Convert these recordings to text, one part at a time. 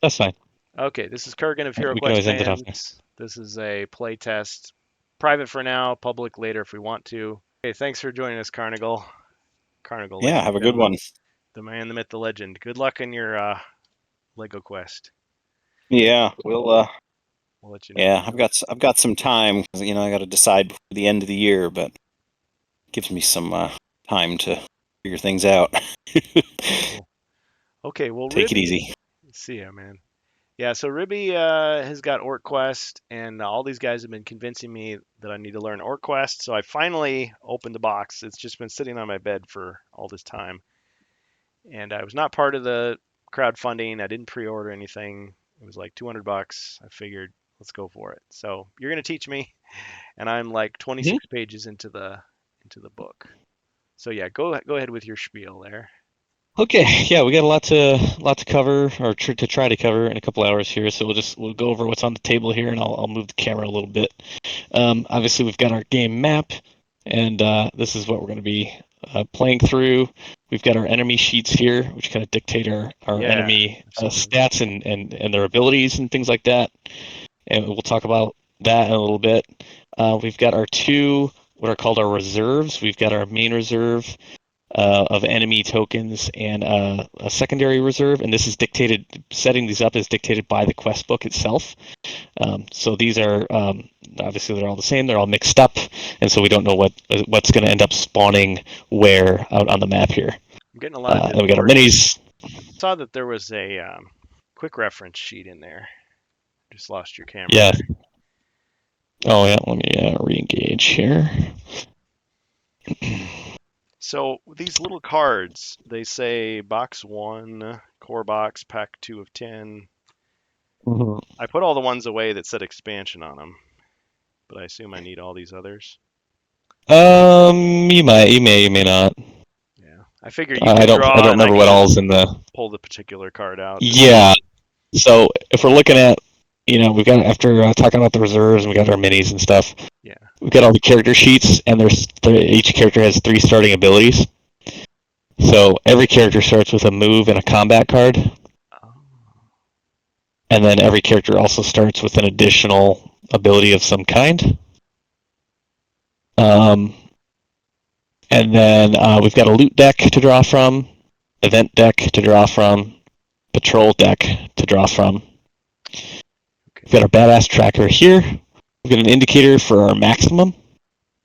That's fine. Okay, this is Kurgan of Hero We can Quest always end it off there. fans. This is a play test. Private for now, public later if we want to. Okay, thanks for joining us, Carnigal. Carnigal, ladies Yeah, and have a good gentlemen. one. The man, the myth, the legend. Good luck in your Lego quest. Yeah, we'll We'll let you know how yeah, it I've goes. got I've got some time 'cause, I got to decide before the end of the year, but it gives me some time to figure things out. Cool. Okay, well, Take it Ribby, easy. see ya, man. Yeah, so Ribby has got Orc Quest, and all these guys have been convincing me that I need to learn Orc Quest. So I finally opened the box. It's just been sitting on my bed for all this time, and I was not part of the crowdfunding. I didn't pre-order anything. It was like 200 bucks. I figured, let's go for it. So you're gonna teach me, and I'm like Mhm. 26 pages into the book. So yeah, go ahead with your spiel there. Okay, yeah, we got a lot to cover or to try to cover in a couple hours here. So we'll go over what's on the table here, and I'll move the camera a little bit. Obviously, we've got our game map, and this is what we're going to be playing through. We've got our enemy sheets here, which kind of dictate our Yeah, enemy I've seen those. stats and their abilities and things like that. And we'll talk about that in a little bit. We've got our two what are called our reserves. We've got our main reserve of enemy tokens and a secondary reserve, and this is dictated. Setting these up is dictated by the quest book itself. So these are obviously they're all the same. They're all mixed up, and so we don't know what's going to end up spawning where out on the map here. I'm getting a lot of And we got our Discord. minis. Saw that there was a quick reference sheet in there. Just lost your camera Yeah. there. Oh yeah. Let me re-engage here. So these little cards, they say box one, core box, pack two of 10. Mhm. I put all the ones away that said expansion on them, but I assume I need all these others. You may not. Yeah. I figure you can I draw don't and I remember can what just all's in the. pull the particular card out. Yeah. So if we're looking at, we've got after talking about the reserves, and we got our minis and stuff. Yeah. We've got all the character sheets, and each character has three starting abilities. So every character starts with a move and a combat card, Oh. and then every character also starts with an additional ability of some kind. Um, and then we've got a loot deck to draw from, event deck to draw from, patrol deck to draw from. We've got Okay. our badass tracker here. We've got an indicator for our maximum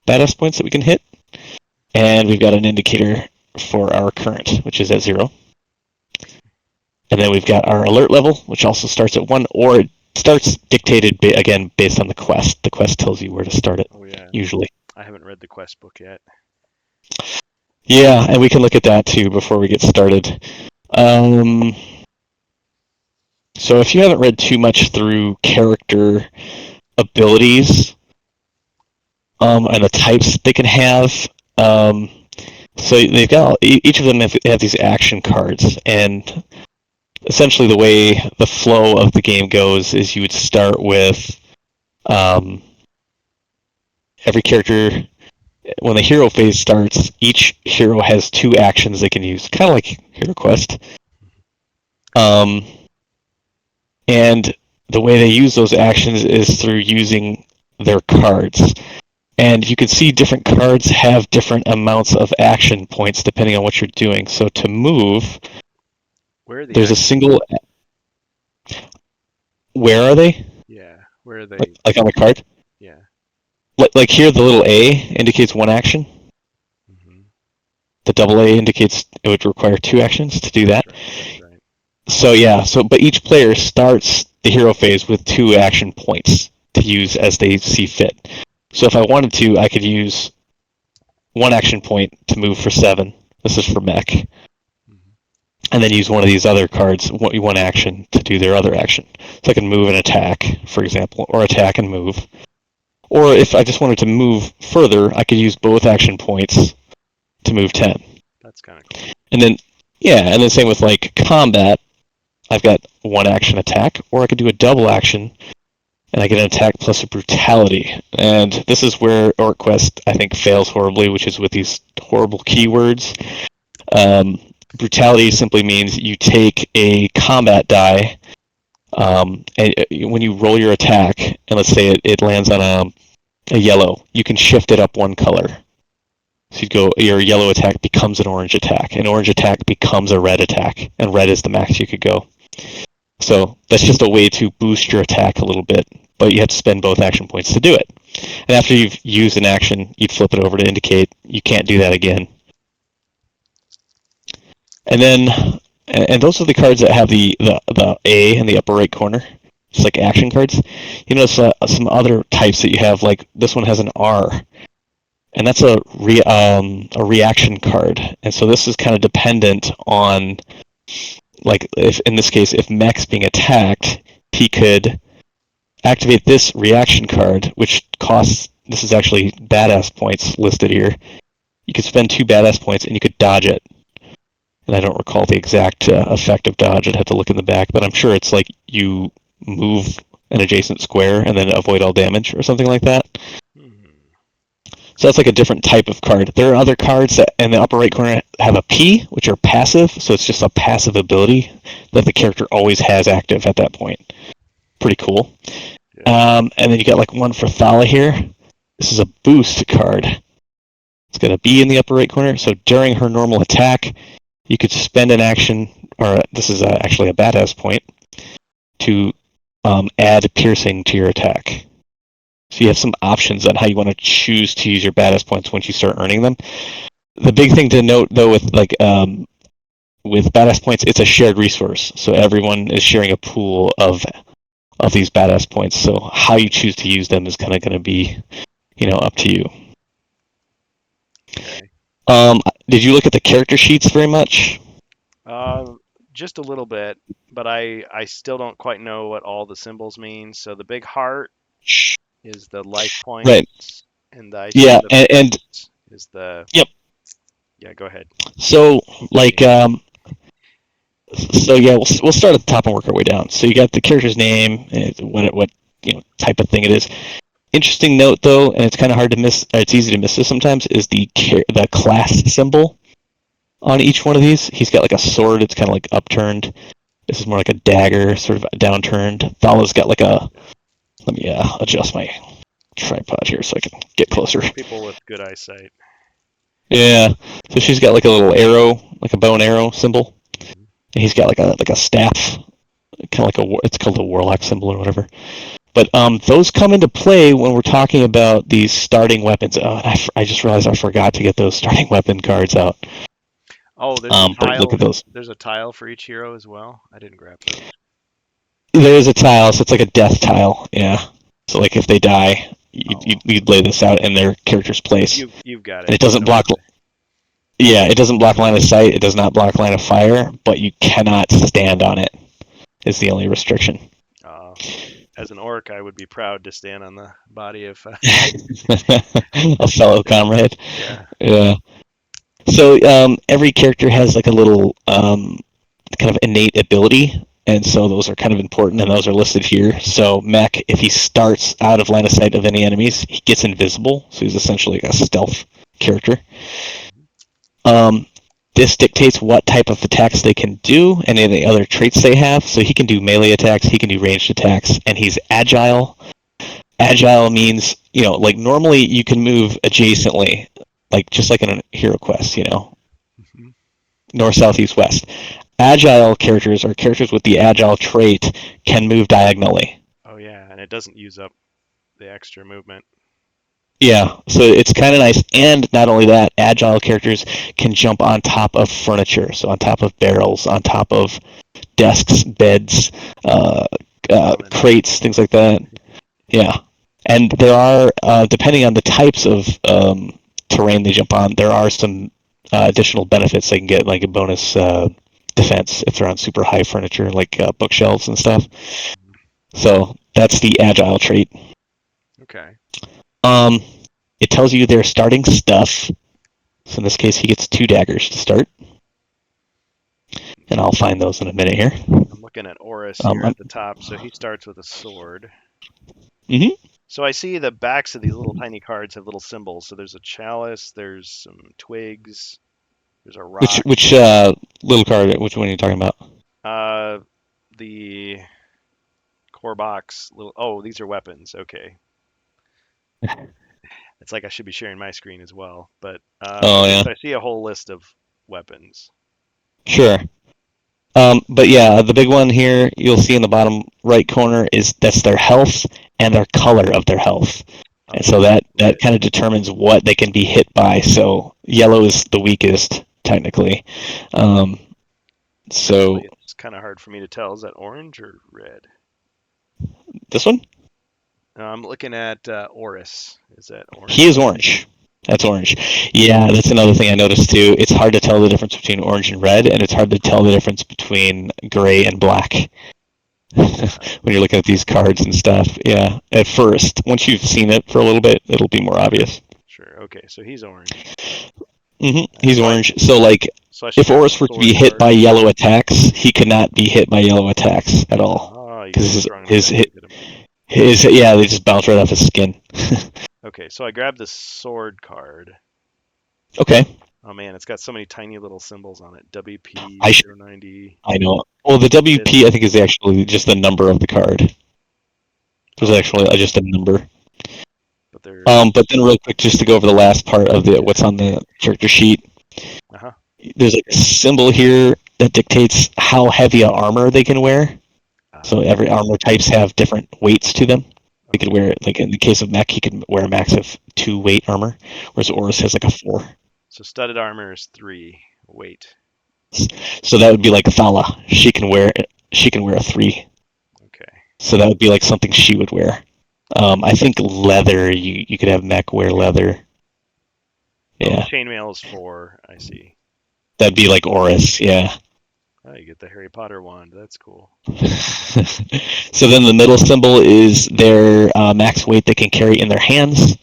badass points that we can hit, and we've got an indicator for our current, which is at 0. And then we've got our alert level, which also starts at 1, or it starts dictated, again, based on the quest. The quest tells you where to start it, Oh yeah. usually. I haven't read the quest book yet. Yeah, and we can look at that too before we get started. Um, so if you haven't read too much through character abilities and the types they can have, so they've got each of them have these action cards, and essentially the way the flow of the game goes is you would start with um, every character. When the hero phase starts, each hero has two actions they can use, kind of like Hero Quest. Um, and the way they use those actions is through using their cards. And you can see different cards have different amounts of action points depending on what you're doing. So to move, Where are the there's a action single. points? Where are they? Yeah. Where are Like, they? like on the card? Yeah. Like here, the little A indicates one action. Hmm. The double A indicates it would require two actions to do That's that. right. That's right. So yeah, but each player starts the hero phase with two action points to use as they see fit. So if I wanted to, I could use one action point to move for 7. This is for mech, Hmm. and then use one of these other cards, one action, to do their other action. So I can move and attack, for example, or attack and move. Or if I just wanted to move further, I could use both action points to move 10. That's kind of cool. And then, yeah, and then same with like combat. I've got one action attack, or I could do a double action, and I get an attack plus a brutality. And this is where OrcQuest, I think, fails horribly, which is with these horrible keywords. Um, Brutality simply means you take a combat die And when you roll your attack, and let's say it lands on a yellow, you can shift it up one color. So you go, your yellow attack becomes an orange attack, an orange attack becomes a red attack, and red is the max you could go. So that's just a way to boost your attack a little bit, but you have to spend both action points to do it. And after you've used an action, you'd flip it over to indicate you can't do that again. And then, and those are the cards that have the A in the upper right corner. It's like action cards. You notice some other types that you have, like this one has an R, and that's a reaction card. And so this is kind of dependent on, like, if in this case, if Mech's being attacked, he could activate this reaction card, which costs, this is actually badass points listed here. You could spend 2 badass points and you could dodge it. And I don't recall the exact effect of dodge. I'd have to look in the back, but I'm sure it's like you move an adjacent square and then avoid all damage or something like that. So that's like a different type of card. There are other cards that in the upper right corner have a P, which are passive, so it's just a passive ability that the character always has active at that point. Pretty cool. Yeah. And then you got like one for Thala here. This is a boost card. It's got a B in the upper right corner, so during her normal attack, you could spend an action, or this is actually a badass point, to add piercing to your attack. So you have some options on how you want to choose to use your badass points once you start earning them. The big thing to note, though, with badass points, it's a shared resource. So everyone is sharing a pool of these badass points. So how you choose to use them is kind of going to be, up to you. Okay. Did you look at the character sheets very much? Just a little bit, but I still don't quite know what all the symbols mean. So the big heart is the life points, right? And the and is the yep. Yeah, go ahead. So like so yeah, we'll start at the top and work our way down. So you got the character's name, what type of thing it is. Interesting note though, and it's kind of hard to miss. It's easy to miss this sometimes. Is the class symbol on each one of these? He's got like a sword. It's kind of like upturned. This is more like a dagger, sort of downturned. Thala's got like a. Let me adjust my tripod here so I can get closer. People with good eyesight. Yeah. So she's got like a little arrow, like a bow and arrow symbol. And he's got like a staff, kind of like it's called a warlock symbol or whatever. But those come into play when we're talking about these starting weapons. Oh, I just realized I forgot to get those starting weapon cards out. Oh, there's a tile. Look at those. There's a tile for each hero as well. I didn't grab those. There's a tile, so it's like a death tile. Yeah. So like if they die, you'd lay this out in their character's place. You've got it. And it doesn't block. Yeah, it doesn't block line of sight. It does not block line of fire, but you cannot stand on it. Is the only restriction. As an orc, I would be proud to stand on the body of a fellow comrade. Yeah. So every character has like a little kind of innate ability, and so those are kind of important, and those are listed here. So Mech, if he starts out of line of sight of any enemies, he gets invisible. So he's essentially like a stealth character. This dictates what type of attacks they can do and any other traits they have. So he can do melee attacks, he can do ranged attacks, and he's agile. Agile means, like normally you can move adjacently, like just like in a hero quest, Mm-hmm. North, south, east, west. Agile characters, or characters with the agile trait, can move diagonally. Oh yeah, and it doesn't use up the extra movement. Yeah, so it's kind of nice, and not only that, agile characters can jump on top of furniture, so on top of barrels, on top of desks, beds, crates, things like that. Yeah, and there are, depending on the types of terrain they jump on, there are some additional benefits they can get, like a bonus defense if they're on super high furniture, like bookshelves and stuff. So that's the agile trait. Okay. It tells you their starting stuff. So in this case, he gets 2 daggers to start. And I'll find those in a minute here. I'm looking at Oris here at the top. So he starts with a sword. Mm-hmm. So I see the backs of these little tiny cards have little symbols. So there's a chalice, there's some twigs, there's a rock. Which little card, which one are you talking about? The core box. Oh, these are weapons. Okay. It's like I should be sharing my screen as well. But Oh okay, yeah, so I see a whole list of weapons. sure. But yeah, the big one here you'll see in the bottom right corner is that's their health and their color of their health. And so that Red. kind of determines what they can be hit by. So yellow is the weakest, technically. Um, so Actually, it's kind of hard for me to tell. Is that orange or red? this one, I'm looking at Oris. Is that orange? he is orange. That's orange. Yeah, that's another thing I noticed too. It's hard to tell the difference between orange and red, and it's hard to tell the difference between gray and black when you're looking at these cards and stuff. Yeah, at first, once you've seen it for a little bit, it'll be more obvious. Sure. Okay, so he's orange. He's So orange. So like, so I should if grab the Oris were to sword be hit card. by yellow attacks, he could not be hit by yellow attacks at all Oh, you because get strong attacks. Hit him. his yeah, they just bounce right off his skin. Okay, so I grabbed the sword card. Okay, Oh man, it's got so many tiny little symbols on it. WP I 090. I know. Well, the WP I think is actually just the number of the card. There's actually just a number. But there's But then real quick, just to go over the last part of the what's on the character sheet. uh-huh. There's like a symbol here that dictates how heavy a armor they can wear. So every armor types have different weights to them. He could wear it, like in the case of mech, he could wear a max of 2 weight armor, whereas Oris has like a 4. So studded armor is 3 weight. So that would be like Thala. She can wear a 3. Okay. So that would be like something she would wear. I think leather. You could have mech wear leather. Yeah, Chainmail is 4. I see. that'd be like Oris. Yeah. Oh, you get the Harry Potter wand. That's cool. So then the middle symbol is their max weight they can carry in their hands.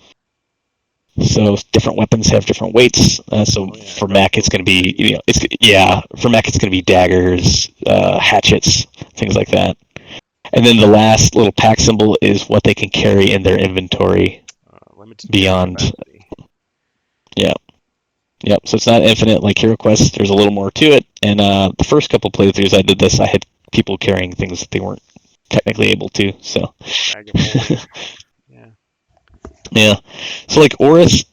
So different weapons have different weights. For mech, it's going to be for mech it's going to be daggers, hatchets, things like that. And then the last little pack symbol is what they can carry in their inventory beyond. Capacity. Yeah. Yep. So it's not infinite like Hero Quest. There's a little more to it. And the first couple playthroughs I did this, I had people carrying things that they weren't technically able to. So. Yeah. Yeah. So like Oris,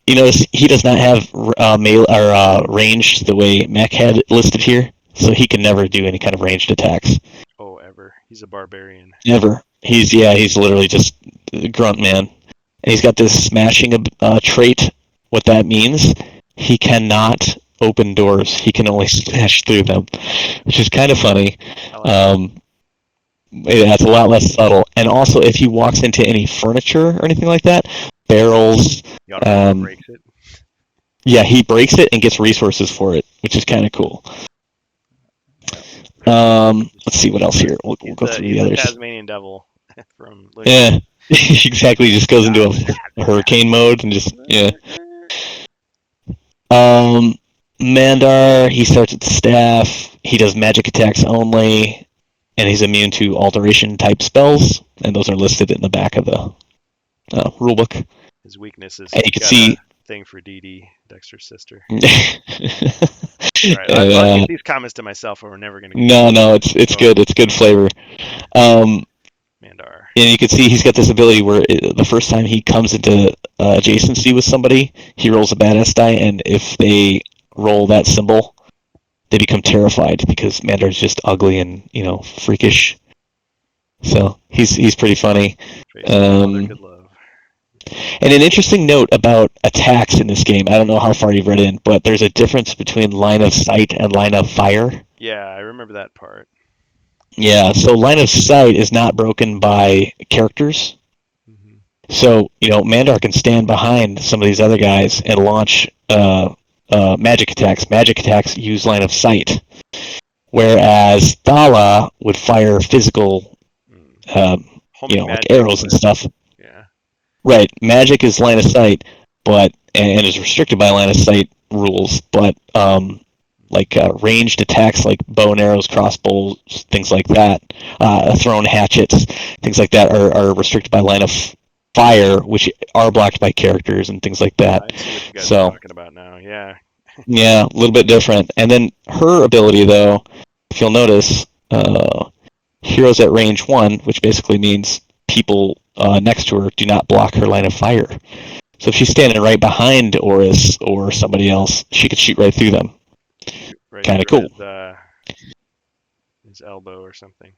he does not have range the way Mech had it listed here. So he can never do any kind of ranged attacks. Oh, ever. He's a barbarian. Never. He's literally just a grunt man. And he's got this smashing trait. What that means, he cannot open doors. He can only smash through them, which is kind of funny. It's a lot less subtle. And also, if he walks into any furniture or anything like that, barrels, breaks it. Yeah, he breaks it and gets resources for it, which is kind of cool. Let's see what else here. We'll go through the others. Tasmanian devil from. Yeah, exactly. He just goes into a hurricane mode and just Mandar, he starts with the staff. He does magic attacks only, and he's immune to alteration type spells, and those are listed in the back of the rulebook. His weakness is and you can see thing for DD, Dexter's sister. Right, I'll keep these comments to myself, or we're never gonna. No, it's good. It's good flavor. Mandar. And you can see he's got this ability where the first time he comes into adjacency with somebody, he rolls a badass die, and if they roll that symbol, they become terrified because Mandar's just ugly and freakish. So he's pretty funny. Good love. And an interesting note about attacks in this game, I don't know how far you've read in, but there's a difference between line of sight and line of fire. Yeah, I remember that part. Yeah, so line of sight is not broken by characters. Mm-hmm. So, Mandar can stand behind some of these other guys and launch magic attacks. Magic attacks use line of sight. Whereas Thala would fire physical, like arrows and stuff. Right, magic is line of sight, and is restricted by line of sight rules. But ranged attacks, like bow and arrows, crossbows, things like that, thrown hatchets, things like that, are restricted by line of fire, which are blocked by characters and things like that. I see what you guys are talking about now. Yeah. Yeah, a little bit different. And then her ability, though, if you'll notice, heroes at range 1, which basically means people next to her do not block her line of fire. So if she's standing right behind Oris or somebody else, she could shoot right through them. Right Kind of through cool. his elbow or something.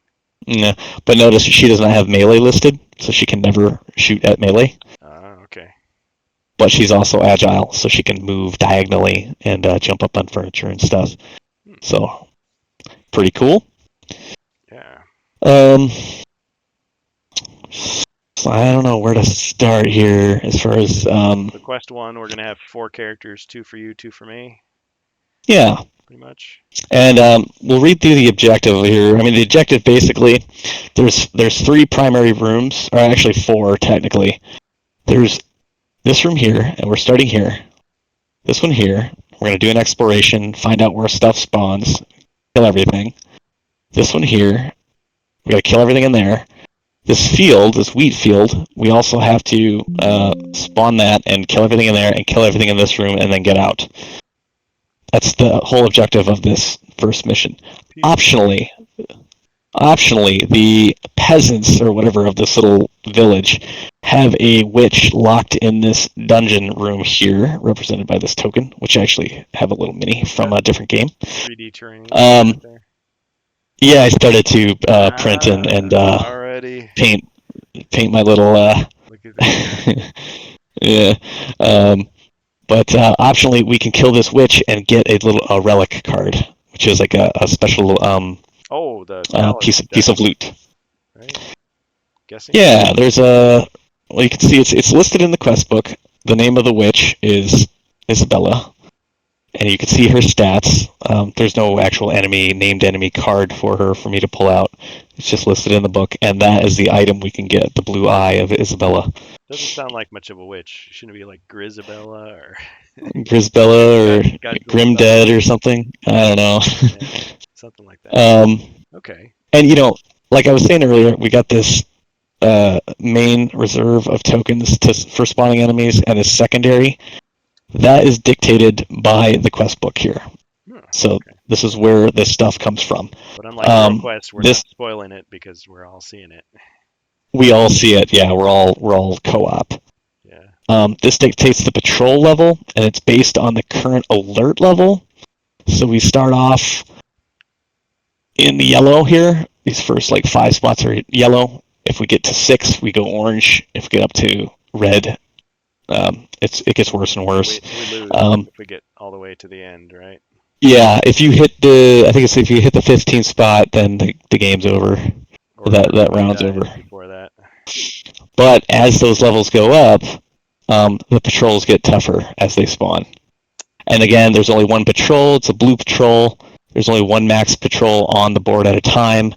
Yeah, but notice she does not have melee listed, so she can never shoot at melee. Okay. But she's also agile, so she can move diagonally and jump up on furniture and stuff. So, pretty cool. Yeah. So I don't know where to start here as far as So quest 1, we're gonna have 4 characters, 2 for you, 2 for me. Yeah. Pretty much. And we'll read through the objective here. I mean, the objective basically, there's 3 primary rooms, or actually 4 technically. There's this room here, and we're starting here. This one here, we're going to do an exploration, find out where stuff spawns, kill everything. This one here, we got to kill everything in there. This field, this wheat field, we also have to spawn that and kill everything in there and kill everything in this room and then get out. That's the whole objective of this first mission. Optionally, the peasants or whatever of this little village have a witch locked in this dungeon room here, represented by this token, which I actually have a little mini from a different game. 3D terrain. Yeah, I started to print and already paint my little. Look at that. Yeah. But optionally, we can kill this witch and get a relic card, which is like a special piece of loot. Right? Guessing. Yeah, there's a. Well, you can see it's listed in the quest book. The name of the witch is Isabella, and you can see her stats. There's no actual named enemy card for her for me to pull out. It's just listed in the book, and that is the item we can get, the blue eye of Isabella. Doesn't sound like much of a witch. Shouldn't it be like Grisabella or Grisbella or Grimdead or something? I don't know. Yeah, something like that. Okay. And like I was saying earlier, we got this main reserve of tokens for spawning enemies, and this secondary. That is dictated by the quest book here. So this is where this stuff comes from. But unlike the quest, we're not spoiling it because we're all seeing it. We all see it. Yeah, we're all co-op. Yeah. This dictates the patrol level, and it's based on the current alert level. So we start off in the yellow here. These first 5 spots are yellow. If we get to 6, we go orange. If we get up to red, it gets worse and worse. We lose if we get all the way to the end, right? Yeah, if you hit if you hit the 15th spot, then the game's over. Or that round's over. Before that. But as those levels go up, the patrols get tougher as they spawn. And again, there's only one patrol. It's a blue patrol. There's only one max patrol on the board at a time,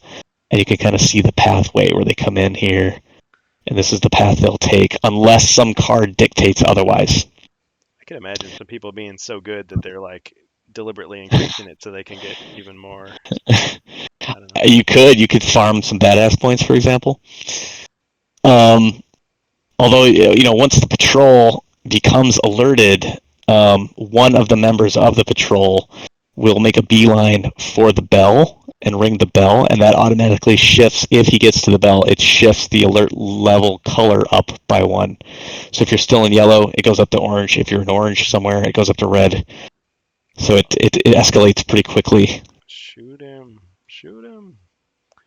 and you can kind of see the pathway where they come in here. And this is the path they'll take, unless some card dictates otherwise. I can imagine some people being so good that they're deliberately increasing it so they can get even more. I don't know. You could farm some badass points, for example. Although once the patrol becomes alerted, one of the members of the patrol will make a beeline for the bell and ring the bell, and that automatically shifts. If he gets to the bell, it shifts the alert level color up by 1. So if you're still in yellow, it goes up to orange. If you're in orange somewhere, it goes up to red. So it escalates pretty quickly. Shoot him.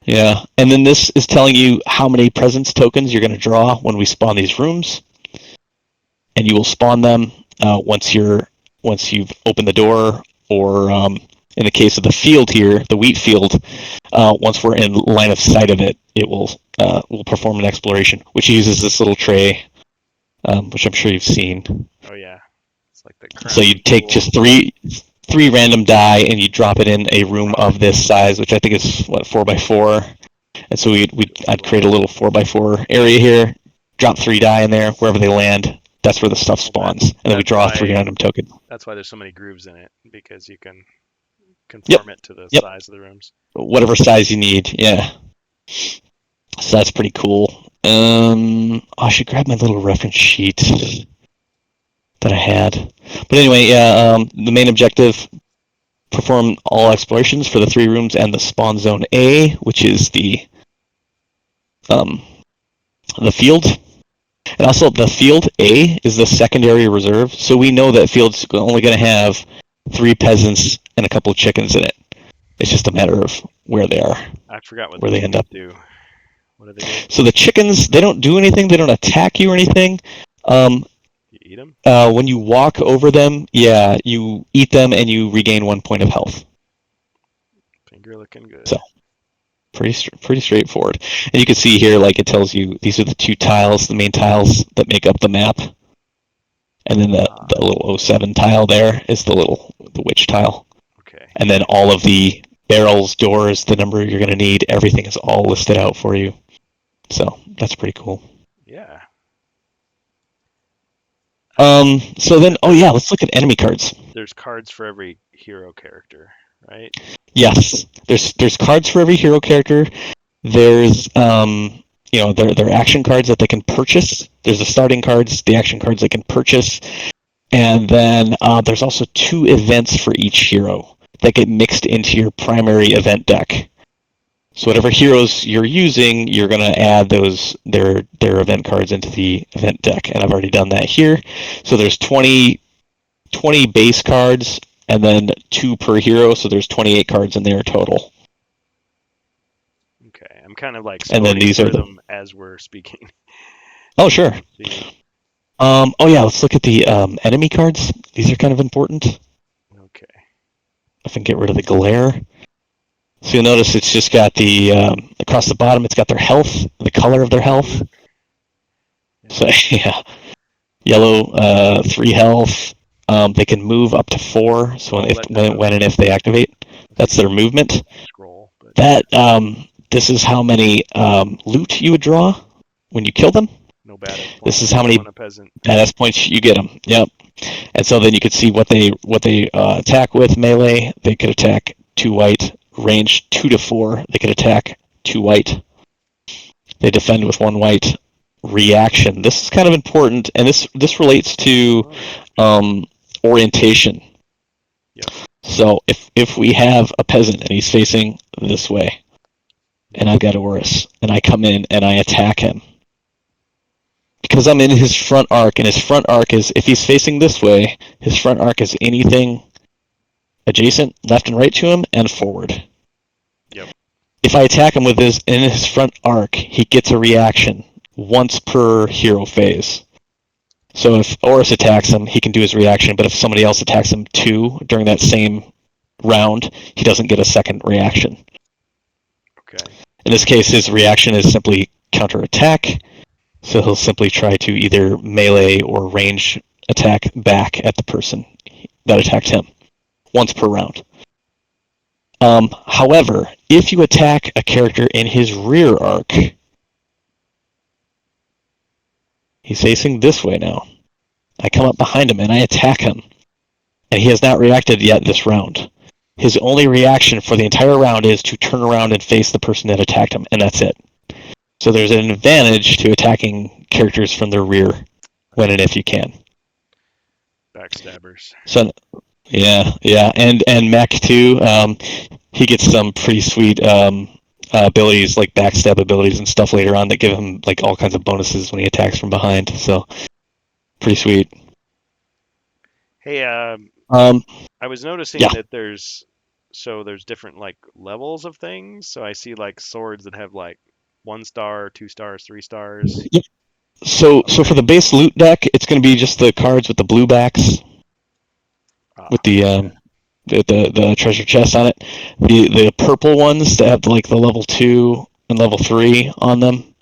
Yeah, and then this is telling you how many presence tokens you're going to draw when we spawn these rooms, and you will spawn them once you've opened the door, or in the case of the field here, the wheat field, once we're in line of sight of it, it will perform an exploration, which uses this little tray, which I'm sure you've seen. Oh yeah, it's like the. So you take just three random die and you drop it in a room of this size, which I think is 4x4. And so I'd create a little 4x4 area here, drop 3 die in there, wherever they land. That's where the stuff spawns, and then we draw 3 random tokens. That's why there's so many grooves in it, because you can conform it to the size of the rooms. Whatever size you need, yeah. So that's pretty cool. I should grab my little reference sheet that I had. But anyway, the main objective: perform all explorations for the 3 rooms and the spawn zone A, which is the the field. And also, the field A is the secondary reserve, so we know that field's only going to have 3 peasants and a couple of chickens in it. It's just a matter of where they are, I forgot what where the they end up. chickens do. What do they do? So the chickens, they don't do anything. They don't attack you or anything. You eat them? When you walk over them, yeah, you eat them and you regain 1 point of health. Finger looking good. So pretty straightforward. And you can see here, like it tells you, these are the 2 tiles, the main tiles that make up the map. And then the little 07 tile there is the witch tile. Okay. And then all of the barrels, doors, the number you're going to need, everything is all listed out for you. So that's pretty cool. Yeah. So then, oh yeah, let's look at enemy cards. There's cards for every hero character, right? Yes, there's cards for every hero character. There's there are action cards that they can purchase. There's the starting cards, the action cards they can purchase, and then there's also 2 events for each hero that get mixed into your primary event deck. So whatever heroes you're using, you're going to add their event cards into the event deck, and I've already done that here. So there's 20 base cards, and then 2 per hero, so there's 28 cards in there total. Okay, I'm kind of like And then these are them as we're speaking. Oh, sure. Oh yeah, let's look at the enemy cards. These are kind of important. Okay. I can get rid of the glare. So you'll notice it's just got the across the bottom. It's got their health, the color of their health. So yeah, yellow 3 health. They can move up to 4. So when and if they activate, that's their movement. Scroll. But... That this is how many loot you would draw when you kill them. No badass points. This is how many badass points you get them. Yep. And so then you could see what they attack with melee. They could attack 2 white. Range 2 to 4. They could attack 2 white. They defend with 1 white. Reaction. This is kind of important, and this relates to orientation. Yep. So if we have a peasant and he's facing this way, and I've got Horus, and I come in and I attack him, because I'm in his front arc, and his front arc is, if he's facing this way, his front arc is anything adjacent, left and right to him, and forward. Yep. If I attack him with in his front arc, he gets a reaction once per hero phase. So if Horus attacks him, he can do his reaction, but if somebody else attacks him too during that same round, he doesn't get a second reaction. Okay. In this case, his reaction is simply counterattack, so he'll simply try to either melee or range attack back at the person that attacked him. Once per round. However, if you attack a character in his rear arc, he's facing this way now. I come up behind him and I attack him, and he has not reacted yet this round. His only reaction for the entire round is to turn around and face the person that attacked him, and that's it. So there's an advantage to attacking characters from their rear when and if you can. Backstabbers. So, yeah, and Mech too. He gets some pretty sweet abilities, like backstab abilities and stuff later on that give him like all kinds of bonuses when he attacks from behind. So, pretty sweet. Hey, I was noticing that there's different like levels of things. So I see like swords that have like 1 star, 2 stars, 3 stars. Yep. So for the base loot deck, it's going to be just the cards with the blue backs, with the treasure chest on it. The purple ones that have like the level 2 and level 3 on them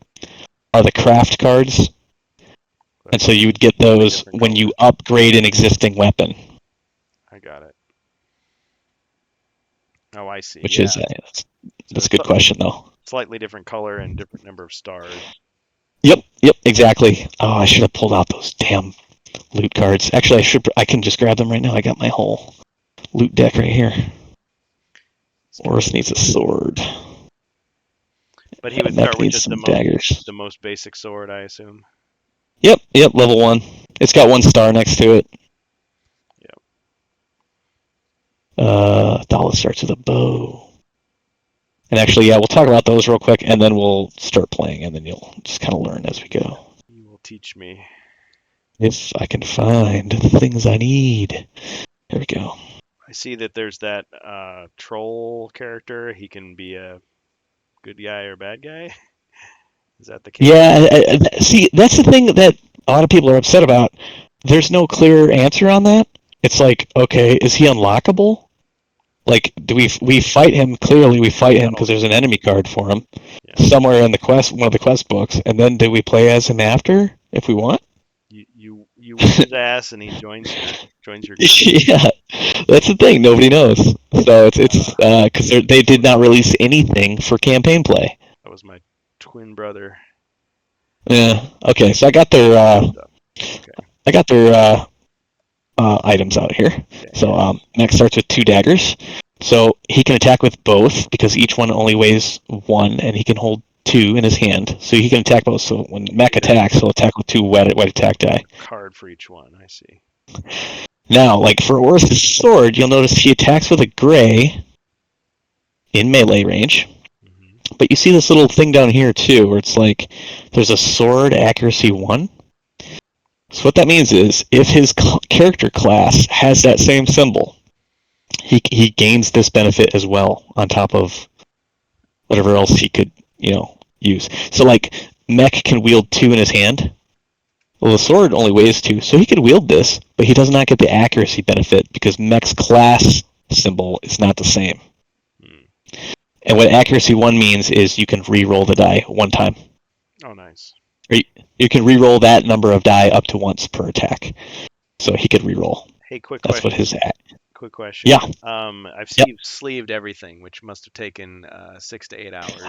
are the craft cards. And so you would get those when you upgrade an existing weapon. I got it. Oh, I see. Which is that's a good question though. Slightly different color and different number of stars. Yep, exactly. Oh, I should have pulled out those damn loot cards. Actually, I can just grab them right now. I got my whole loot deck right here. Horus needs a sword. But he would start with just the most basic sword, I assume. Yep, level 1. It's got 1 star next to it. Yep. Dala starts with a bow. And actually, yeah, we'll talk about those real quick, and then we'll start playing, and then you'll just kind of learn as we go. You will teach me. If I can find the things I need. There we go. I see that there's that troll character. He can be a good guy or bad guy. Is that the case? Yeah, see, that's the thing that a lot of people are upset about. There's no clear answer on that. It's like, okay, is he unlockable? Like, do we fight him? Clearly, we fight him because there's an enemy card for him Yeah. somewhere in the quest, one of the quest books, and then do we play as him after if we want? You whip his ass and he joins your group. Yeah, that's the thing. Nobody knows. So it's because they did not release anything for campaign play. That was my twin brother. Yeah. Okay. So I got their items out here. Okay. So Max starts with 2 daggers. So he can attack with both because each one only weighs 1, and he can hold 2 in his hand. So he can attack both. So when Mac attacks, he'll attack with 2 wet attack die. Card for each one. I see. Now, like for Oris's sword, you'll notice he attacks with a gray in melee range. Mm-hmm. But you see this little thing down here too, where it's like there's a sword accuracy 1. So what that means is if his character class has that same symbol, he gains this benefit as well on top of whatever else he could, use. So like Mech can wield 2 in his hand. Well, the sword only weighs 2, so he could wield this, but he does not get the accuracy benefit because Mech's class symbol is not the same. And what accuracy 1 means is you can re-roll the die 1 time. Oh, nice. You can re-roll that number of die up to once per attack. So he could re-roll. Hey, quick That's question. what his Quick question. Yeah. I've seen you've sleeved everything, which must have taken 6 to 8 hours.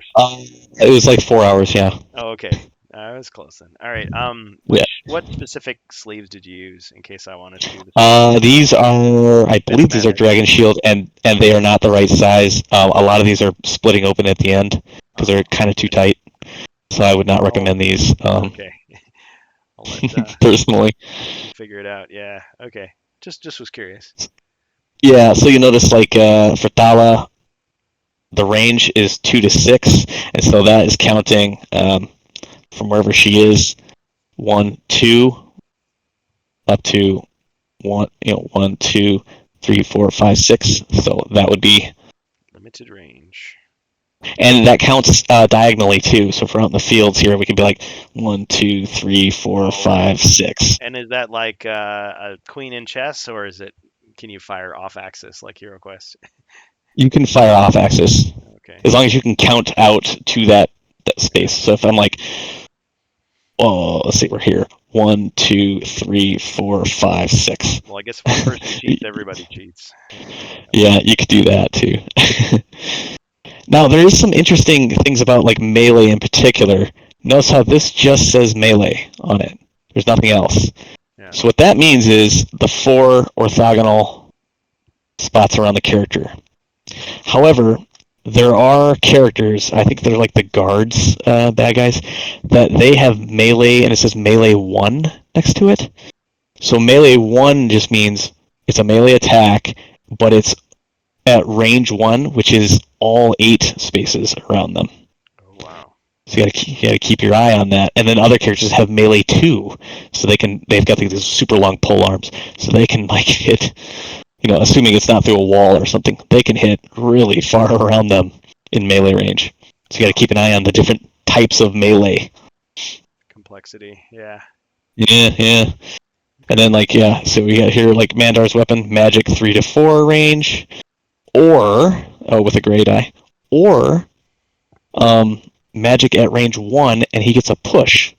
It was like 4 hours, yeah. Oh, okay. I was close then. All right. What specific sleeves did you use in case I wanted to do this? These are, I believe these are Dragon Shield, and they are not the right size. A lot of these are splitting open at the end because they're kind of too tight. So I would not recommend these. Okay. I'll let personally. figure it out. Yeah. Okay. Just was curious. Yeah. So you notice like for Thala, the range is 2 to 6, and so that is counting from wherever she is, 1, 2, up to 1, 1, 2, 3, 4, 5, 6. So that would be limited range. And that counts diagonally too. So if we're out in the fields here, we can be like 1, 2, 3, 4, 5, 6. And is that like a queen in chess, or can you fire off axis like HeroQuest? You can fire off axis. Okay. As long as you can count out to that space. So if I'm like, let's see, we're here. 1, 2, 3, 4, 5, 6. Well, I guess if one person cheats, everybody cheats. Yeah, you could do that too. Now, there is some interesting things about like melee in particular. Notice how this just says melee on it. There's nothing else. Yeah. So what that means is the 4 orthogonal spots around the character. However, there are characters, I think they're like the guards, bad guys, that they have melee, and it says melee 1 next to it. So melee 1 just means it's a melee attack, but it's at range 1, which is all 8 spaces around them. Oh, wow. So you gotta keep your eye on that. And then other characters have melee 2, so they've got these super long pole arms, so they can like hit, assuming it's not through a wall or something, they can hit really far around them in melee range. So you gotta keep an eye on the different types of melee. Complexity, yeah. Yeah. And then so we got here like Mandar's weapon, magic 3 to 4 range, or with a gray die, or magic at range 1, and he gets a push.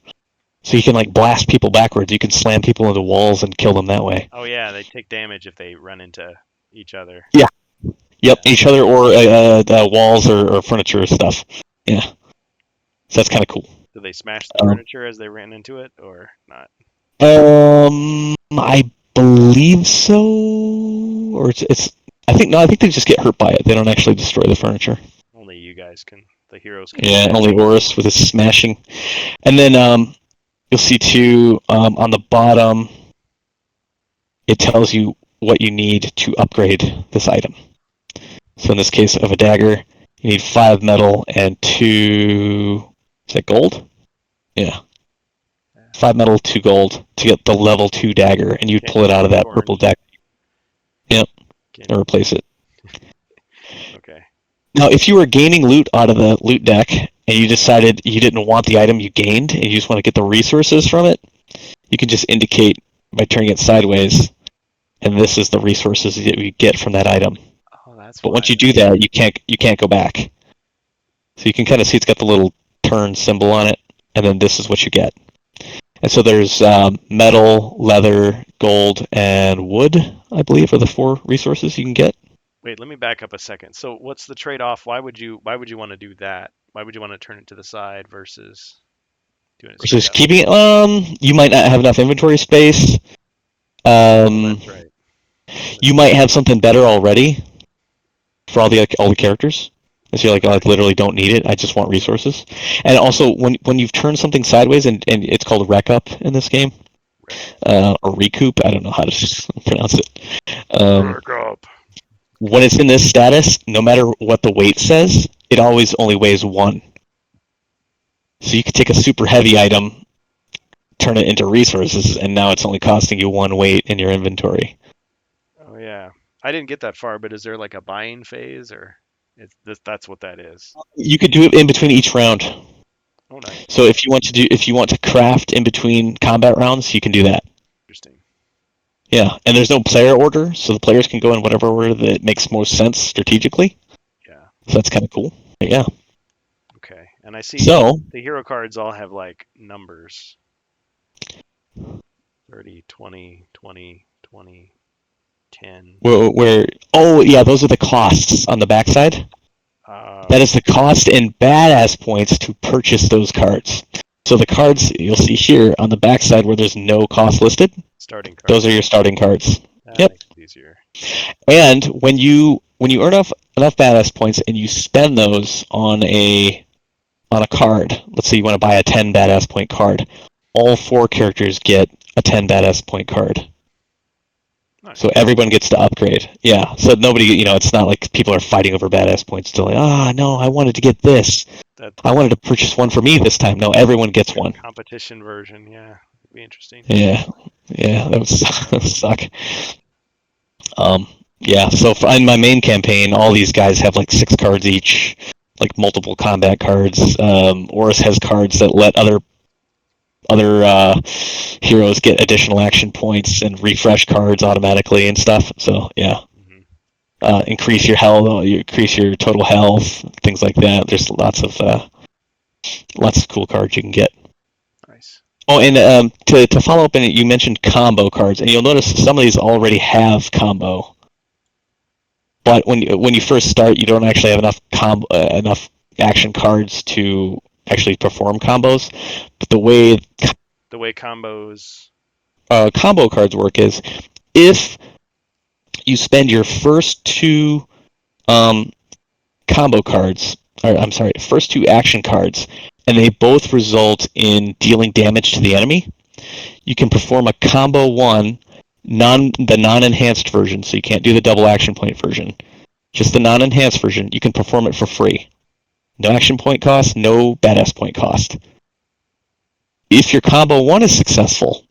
So you can like blast people backwards. You can slam people into walls and kill them that way. Oh yeah, they take damage if they run into each other. Yeah. Yep, each other or walls or furniture or stuff. Yeah. So that's kind of cool. Do they smash the furniture as they ran into it, or not? I believe so. Or it's. I think they just get hurt by it. They don't actually destroy the furniture. Only you guys can. The heroes can. Yeah, only Oris with his smashing. And then you'll see too on the bottom, it tells you what you need to upgrade this item. So in this case of a dagger, You need 5 metal and 2. Is that gold? Yeah. 5 metal, 2 gold to get the level 2 dagger, and you'd pull it out of that purple deck. Yep. And replace it. Okay. Now, if you were gaining loot out of the loot deck, and you decided you didn't want the item you gained, and you just want to get the resources from it, you can just indicate by turning it sideways, and this is the resources that you get from that item. Oh, that's. But once you do that, you can't go back. So you can kind of see it's got the little turn symbol on it, and then this is what you get. And so there's metal, leather, gold, and wood, I believe, are the 4 resources you can get. Wait, let me back up a second. So what's the trade-off? Why would you want to do that? Why would you want to turn it to the side versus doing it straight Versus up? keeping it, you might not have enough inventory space. That's right. You might have something better already for all the characters. And so you're like, oh, I literally don't need it. I just want resources. And also, when you've turned something sideways, and it's called rec up in this game, or recoup, I don't know how to pronounce it. Rec up. When it's in this status, no matter what the weight says, it always only weighs 1. So you could take a super heavy item, turn it into resources, and now it's only costing you 1 weight in your inventory. Oh yeah, I didn't get that far, but is there like a buying phase, or that's what that is? You could do it in between each round. Oh, nice. So if you want to craft in between combat rounds, you can do that. Interesting. Yeah, and there's no player order, so the players can go in whatever order that makes most sense strategically. Yeah. So that's kind of cool. But yeah. Okay, and I see So the hero cards all have like numbers. 30, 20, 20, 20, 10. oh yeah, those are the costs on the backside. That is the cost in badass points to purchase those cards. So the cards you'll see here on the backside where there's no cost listed, starting cards. Those are your starting cards. That Yep. makes it easier. And when you earn enough badass points and you spend those on a card, let's say you want to buy a 10 badass point card, all 4 characters get a 10 badass point card. Nice. So everyone gets to upgrade. Yeah. So nobody, it's not like people are fighting over badass points. Still like, no, I wanted to get this. I wanted to purchase one for me this time. No, everyone gets one. Competition version, yeah. It'd be interesting. Yeah. Yeah, that would suck. Yeah, so in my main campaign, all these guys have like 6 cards each, like multiple combat cards. Oris has cards that let other heroes get additional action points and refresh cards automatically and stuff. So yeah, increase your health, you increase your total health, things like that. There's lots of cool cards you can get. Nice. Oh, and to follow up, you mentioned combo cards, and you'll notice some of these already have combo. But when you first start, you don't actually have enough action cards to actually perform combos. But the way combos combo cards work is if you spend your first 2 combo cards, or I'm sorry, first 2 action cards, and they both result in dealing damage to the enemy, you can perform a combo 1, the non-enhanced version, so you can't do the double action point version. Just the non-enhanced version, you can perform it for free. No action point cost, no badass point cost. If your combo 1 is successful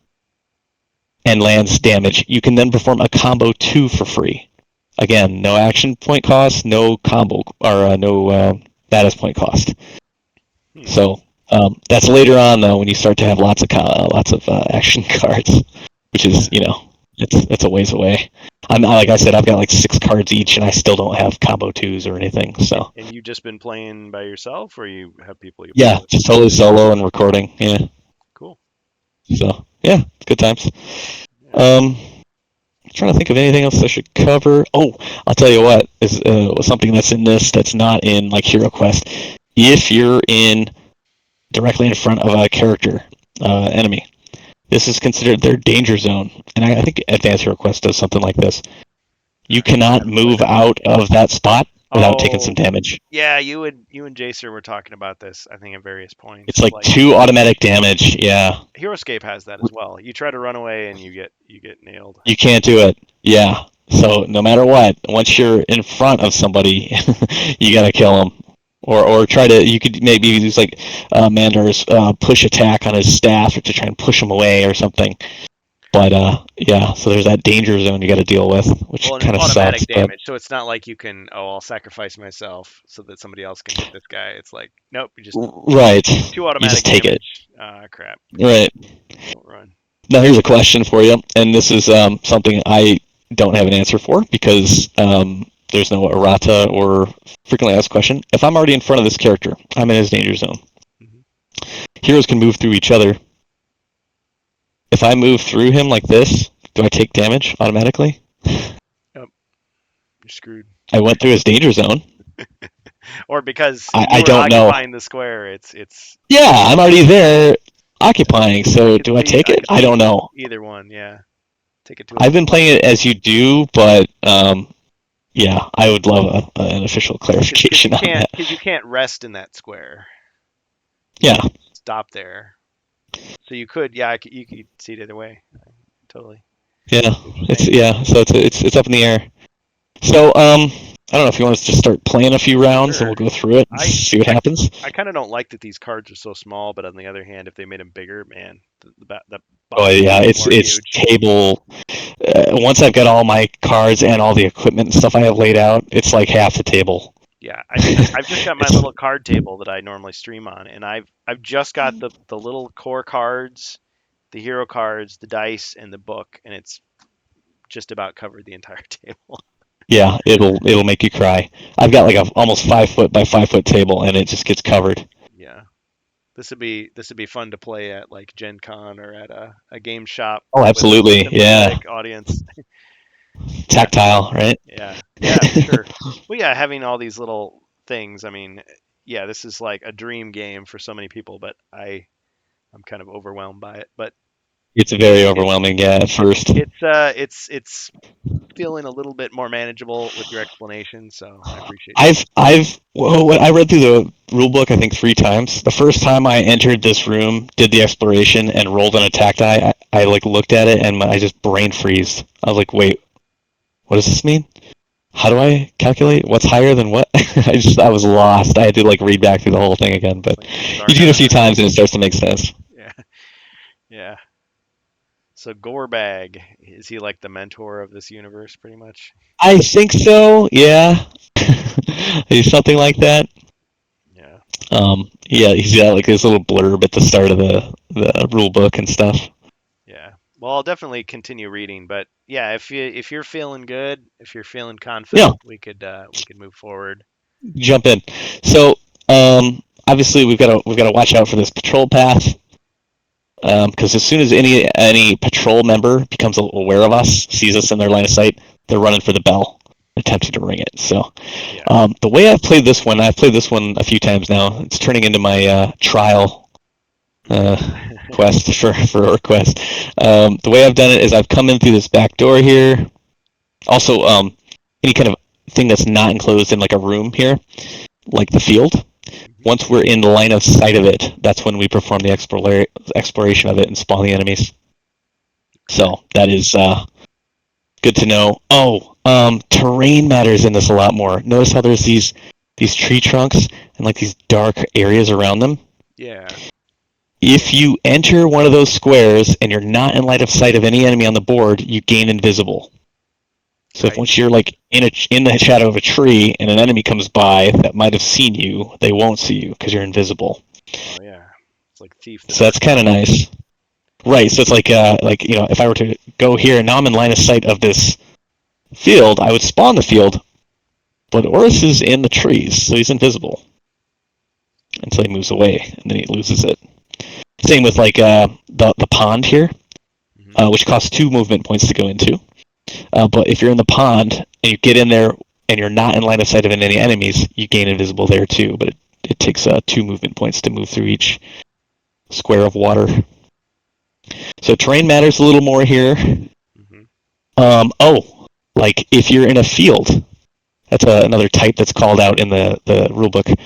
and lands damage, you can then perform a combo 2 for free. Again, no action point cost, no combo, or no badass point cost. So that's later on though when you start to have lots of action cards, which is it's a ways away. Like I said, I've got like 6 cards each, and I still don't have combo 2s or anything. So. And you've just been playing by yourself, or you have people you play Yeah, with? just totally solo and recording. Yeah. Cool. So yeah, good times. I'm trying to think of anything else I should cover. Oh, I'll tell you what is something that's in this that's not in like Hero Quest. If you're directly in front of a character, enemy, this is considered their danger zone, and I think Advanced Hero Quest does something like this. You cannot move out of that spot without taking some damage. Yeah, you and Jacer were talking about this, I think, at various points. It's like 2 automatic damage. Yeah. HeroScape has that as well. You try to run away and you get nailed. You can't do it. Yeah. So no matter what, once you're in front of somebody, you gotta kill them. Or try to, you could maybe use like Mandar's push attack on his staff to try and push him away or something. But yeah, so there's that danger zone you got to deal with, which Well, and it's kind of automatic sucks. But damage, so it's not like you can, oh, I'll sacrifice myself so that somebody else can hit this guy. It's like, nope, you just right, two you automatic just take it. damage. Ah, crap. Right. Don't run. Now here's a question for you, and this is something I don't have an answer for because there's no errata or frequently asked question. If I'm already in front of this character, I'm in his danger zone. Hmm. Heroes can move through each other. If I move through him like this, do I take damage automatically? Yep, you're screwed. I went through his danger zone. Or because I you were don't know. occupying the square, it's Yeah, I'm already there occupying, I so could do I see take I it? could I don't see know. either one. Yeah, take it to I've a been playing it as you do, but yeah, I would love an official because clarification on that. you can't rest in that square. You Yeah, can stop there. So you could, yeah, you could see it either way. Totally. yeah, See what you're saying. so it's up in the air. So I don't know if you want us to just start playing a few rounds and Sure. we'll go through it and I see what I, happens. I kind of don't like that these cards are so small, but on the other hand, if they made them bigger, man, the Oh box would be yeah, even it's more it's huge. table. Once I've got all my cards and all the equipment and stuff I have laid out, it's like half the table. Yeah, I've just got my It's little card table that I normally stream on, and I've just got the little core cards, the hero cards, the dice, and the book, and it's just about covered the entire table. Yeah, it'll make you cry. I've got like a almost 5 foot by 5 foot table, and it just gets covered. Yeah, this would be fun to play at like Gen Con or at a game shop Oh, with a absolutely. Yeah, sympathetic audience. Yeah, tactile, right? yeah, for sure. Well, yeah, having all these little things. I mean, yeah, this is like a dream game for so many people, but I'm kind of overwhelmed by it. But It's it, very it overwhelming. Yeah, at first. it's feeling a little bit more manageable with your explanation, so I appreciate that. I read through the rule book I think 3 times. The first time I entered this room, did the exploration, and rolled an attack die, I like looked at it and I just brain freezed. I was like, wait, what does this mean? How do I calculate what's higher than what? I was lost. I had to like read back through the whole thing again, but Like you do it a Zargon few or times and it starts to make sense. yeah, yeah. So Gorbag, is he like the mentor of this universe, pretty much? I think so. Yeah, something like that. Yeah. Yeah, he's got like this little blurb at the start of the rule book and stuff. Yeah. Well, I'll definitely continue reading, but yeah, if you're feeling good, if you're feeling Yeah, confident, we could move forward. jump in. So, obviously we've got to watch out for this patrol path because as soon as any patrol member becomes aware of us, sees us in their line of sight, they're running for the bell, attempting to ring it. So, Yeah. the way I've played this one a few times now. It's turning into my trial quest for a request. The way I've done it is I've come in through this back door here. Also, any kind of thing that's not enclosed in like a room here, like the field. Once we're in the line of sight of it, that's when we perform the exploration of it and spawn the enemies. So that is good to know. Oh, terrain matters in this a lot more. Notice how there's these tree trunks and like these dark areas around them. Yeah. If you enter one of those squares and you're not in line of sight of any enemy on the board, you gain invisible. So if Right. once you're like in the shadow of a tree and an enemy comes by that might have seen you, they won't see you because you're invisible. Oh yeah. It's like Thief the So that's Dark kind of Knight. nice. Right. So it's like if I were to go here and now I'm in line of sight of this field, I would spawn the field, but Oris is in the trees, so he's invisible until he moves away and then he loses it. Same with like the pond here, Hmm. which costs 2 movement points to go into. But if you're in the pond and you get in there and you're not in line of sight of any enemies, you gain invisible there too. But it takes 2 movement points to move through each square of water. So terrain matters a little more here. Hmm. Like if you're in a field, that's another type that's called out in the rulebook.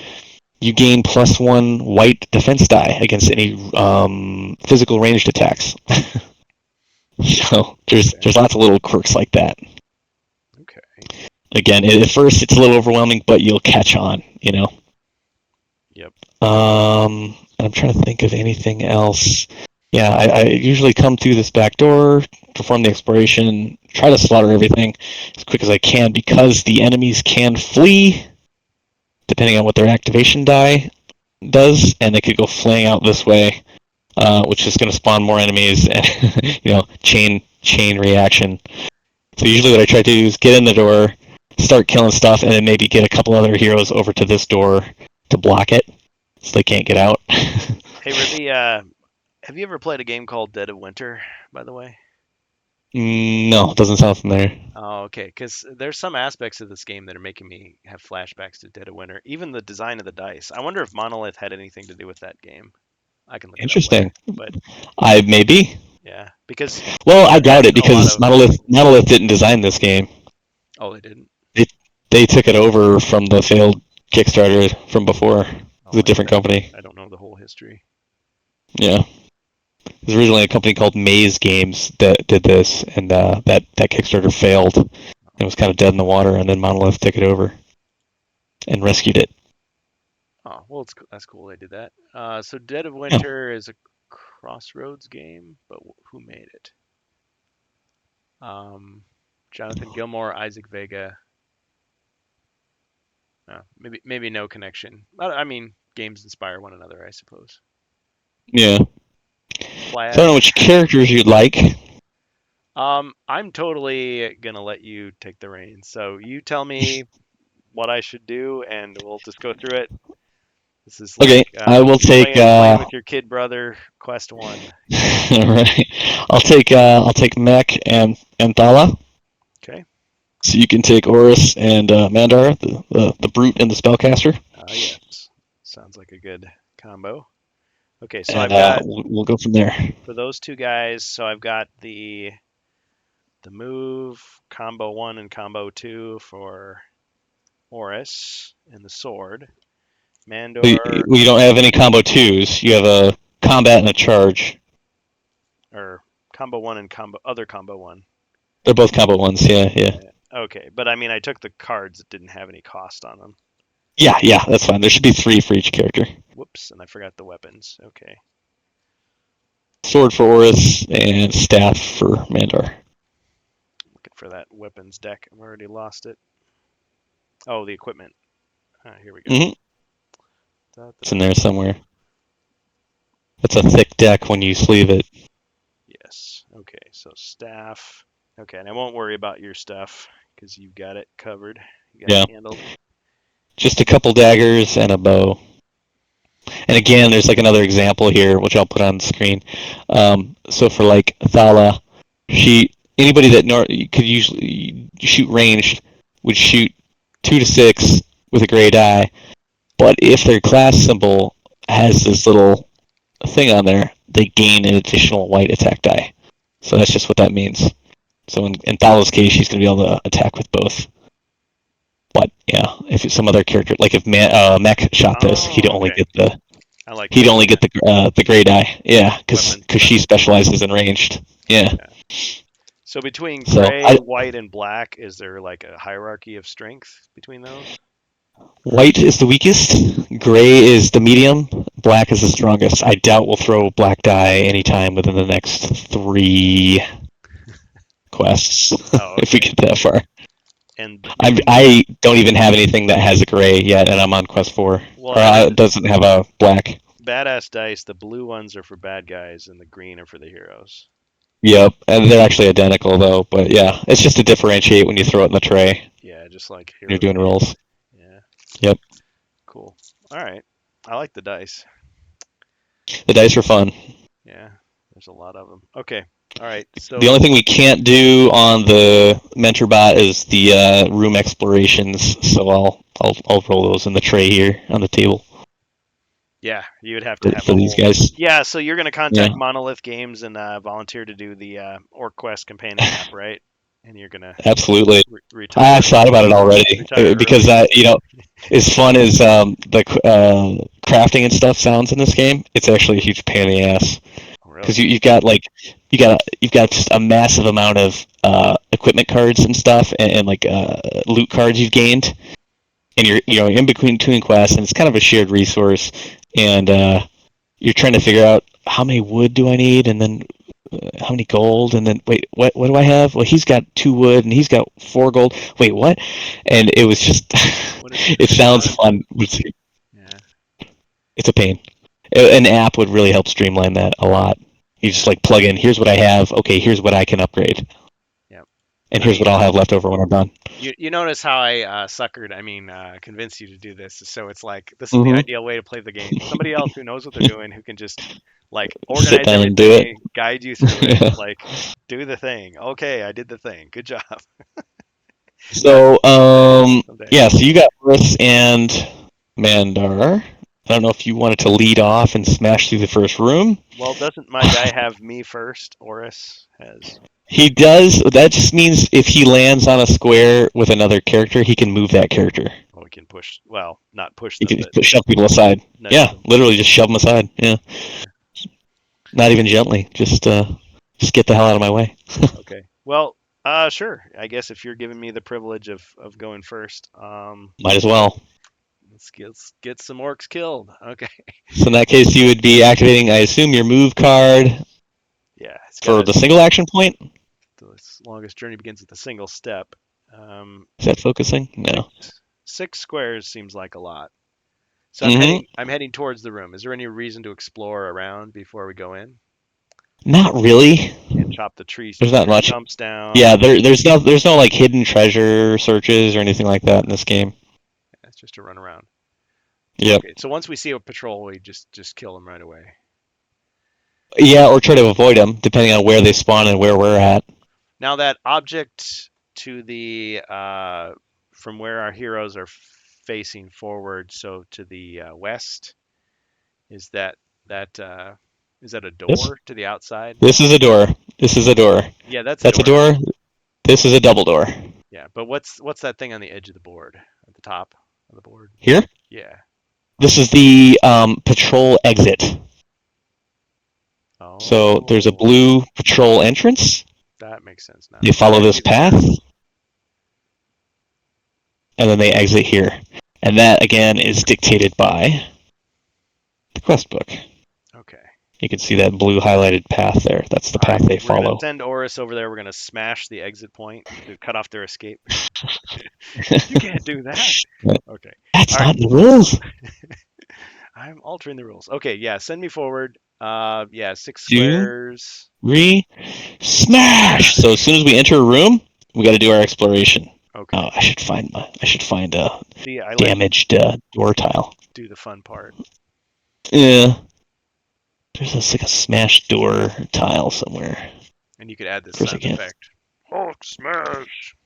You gain +1 white defense die against any physical ranged attacks. So there's Okay. lots of little quirks like that. again, at first it's a little overwhelming, but you'll catch on, you know. Yep. I'm trying to think of anything else. Yeah, I usually come through this back door, perform the exploration, try to slaughter everything as quick as I can because the enemies can flee, depending on what their activation die does, and they could go flaying out this way, which is going to spawn more enemies, and chain reaction. So usually what I try to do is get in the door, start killing stuff, and then maybe get a couple other heroes over to this door to block it, so they can't get out. Hey, Ruby, have you ever played a game called Dead of Winter, by the way? No, doesn't sound familiar. Oh, okay. Because there's some aspects of this game that are making me have flashbacks to Dead of Winter. Even the design of the dice. I wonder if Monolith had anything to do with that game. I can look it up later. Interesting. But I maybe. yeah, because Well, I doubt it a lot because of. Monolith didn't design this game. Oh, they didn't. They took it over from the failed Kickstarter from before. It Oh, was a different company. I don't know the whole history. Yeah. It was originally a company called Maze Games that did this, and that Kickstarter failed. It was kind of dead in the water, and then Monolith took it over and rescued it. Oh, well, that's cool they did that. So Dead of Winter is a Crossroads game, but who made it? Jonathan Gilmour, Isaac Vega. Maybe no connection. I mean, games inspire one another, I suppose. Yeah. Flash. So I don't know which characters you'd like. I'm totally gonna let you take the reins. So you tell me what I should do, and we'll just go through it. This is Okay, like I will take. playing with your kid brother, Quest 1. All right, I'll take Mech and Thala. Okay. So you can take Oris and Mandar, the brute and the spellcaster. Yes. Sounds like a good combo. Okay, so And I've got we'll go from there. for those two guys. So I've got the move combo 1 and combo 2 for Oris and the sword. Mandor. We don't have any combo twos. You have a combat and a charge. Or combo 1 and other combo 1. They're both combo ones. Yeah. Okay, but I mean, I took the cards that didn't have any cost on them. Yeah, that's fine. There should be 3 for each character. Whoops, and I forgot the weapons. Okay. Sword for Oris and staff for Mandar. Looking for that weapons deck. I've already lost it. Oh, the equipment. Here we go. Mm-hmm. It's in there somewhere. It's a thick deck when you sleeve it. Yes. Okay, so staff. Okay, and I won't worry about your stuff because you've got it covered. You got it handled. Just a couple daggers and a bow. And again, there's like another example here, which I'll put on the screen. So for like Thala, anybody that could usually shoot ranged would shoot 2 to 6 with a gray die. But if their class symbol has this little thing on there, they gain an additional white attack die. So that's just what that means. So in Thala's case, she's going to be able to attack with both. But yeah, if it's some other character, like if Mech shot this, he'd only get the the gray die. Yeah, because she specializes in ranged. Yeah. So between gray, white, and black, is there like a hierarchy of strength between those? White is the weakest, gray is the medium, black is the strongest. I doubt we'll throw black die anytime within the next 3 quests, if we get that far. And I don't even have anything that has a gray yet, and I'm on quest 4. It doesn't have a black. Badass dice, the blue ones are for bad guys, and the green are for the heroes. Yep, and they're actually identical though, but yeah, it's just to differentiate when you throw it in the tray. Yeah, just like you're doing rolls. Yeah. Yep. Cool. All right. I like the dice. The dice are fun. Yeah, there's a lot of them. Okay. All right. So the only thing we can't do on the mentor bot is the room explorations. So I'll roll those in the tray here on the table. Yeah, you would have to have for these guys. Yeah, so you're gonna contact Monolith Games and volunteer to do the OrcQuest companion app, right? And you're gonna absolutely. Retire. I thought about it already because as fun as the crafting and stuff sounds in this game, it's actually a huge pain in the ass because you've got just a massive amount of equipment cards and stuff, and like loot cards you've gained, and you're in between quests, and it's kind of a shared resource, and you're trying to figure out how many wood do I need, and then how many gold, and then wait, what do I have? Well, he's got 2 wood, and he's got 4 gold. Wait, what? And it was just, it sounds fun. Yeah. It's a pain. An app would really help streamline that a lot. You just like plug in, here's what I have, okay, here's what I can upgrade. Yep. And here's what I'll have left over when I'm done. You notice how I convinced you to do this. So it's like, this is the ideal way to play the game. Somebody else who knows what they're doing, who can just like organize down and do everything, guide you through it, like do the thing. Okay, I did the thing. Good job. So, Someday. yeah, so you got Horus and Mandar. I don't know if you wanted to lead off and smash through the first room. Well, doesn't my guy have me first? Horus has. He does. That just means if he lands on a square with another character, he can move that character. Oh, we can push. Well, not push He them, can but shove people aside. no, Yeah, literally just shove them aside. Yeah. Not even gently. Just get the hell out of my way. Okay. Well, sure. I guess if you're giving me the privilege of going first, Might as well. let's get some orcs killed. Okay. So in that case, you would be activating, I assume, your move card Yeah. for the single action point. The longest journey begins with a single step. Is that focusing? No. 6 squares seems like a lot. So I'm heading towards the room. Is there any reason to explore around before we go in? Not really. Can't chop the trees. There's not much. Jumps down. Yeah, there's no like hidden treasure searches or anything like that in this game. Yeah, it's just to run around. Yep. Okay, so once we see a patrol, we just kill them right away. Yeah, or try to avoid them, depending on where they spawn and where we're at. Now that object to the from where our heroes are facing forward, so to the west, is that a door to the outside? This is a door. This is a door. Yeah, that's a door. This is a double door. Yeah, but what's that thing on the edge of the board, at the top of the board? Here? Yeah. This is the patrol exit. Oh. So there's a blue patrol entrance. That makes sense now. You follow this path, and then they exit here. And that, again, is dictated by the quest book. Okay. You can see that blue highlighted path there. That's the path they follow. We're going to send Horus over there. We're going to smash the exit point to cut off their escape. You can't do that. Okay. That's not the rules. I'm altering the rules. Okay, yeah, send me forward. 6 squares. Smash! So as soon as we enter a room, we got to do our exploration. Okay. Oh, I should find a See, damaged door tile. Do the fun part. Yeah. There's like a smashed door tile somewhere. And you could add this sound effect. Oh, smash!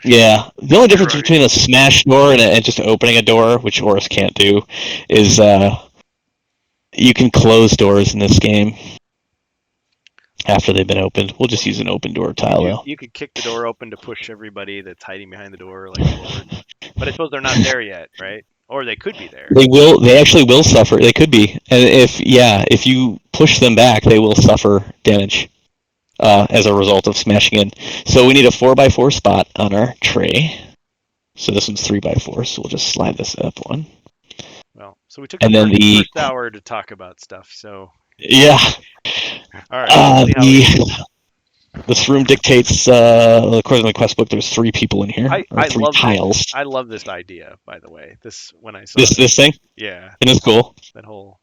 Yeah. The only difference between a smashed door and just opening a door, which Horus can't do, is you can close doors in this game after they've been opened. We'll just use an open door tile, though. You could kick the door open to push everybody that's hiding behind the door, like forward. But I suppose they're not there yet, right? Or they could be there. They actually will suffer. They could be. And if you push them back, they will suffer damage as a result of smashing in. So we need a 4x4 spot on our tray. So this one's 3x4, so we'll just slide this up one. Well, so we took the first hour to talk about stuff, so... Yeah. All right. This room dictates, according to the quest book, there's 3 people in here. Three tiles. I love this idea, by the way. When I saw this thing? Yeah. It is cool. That whole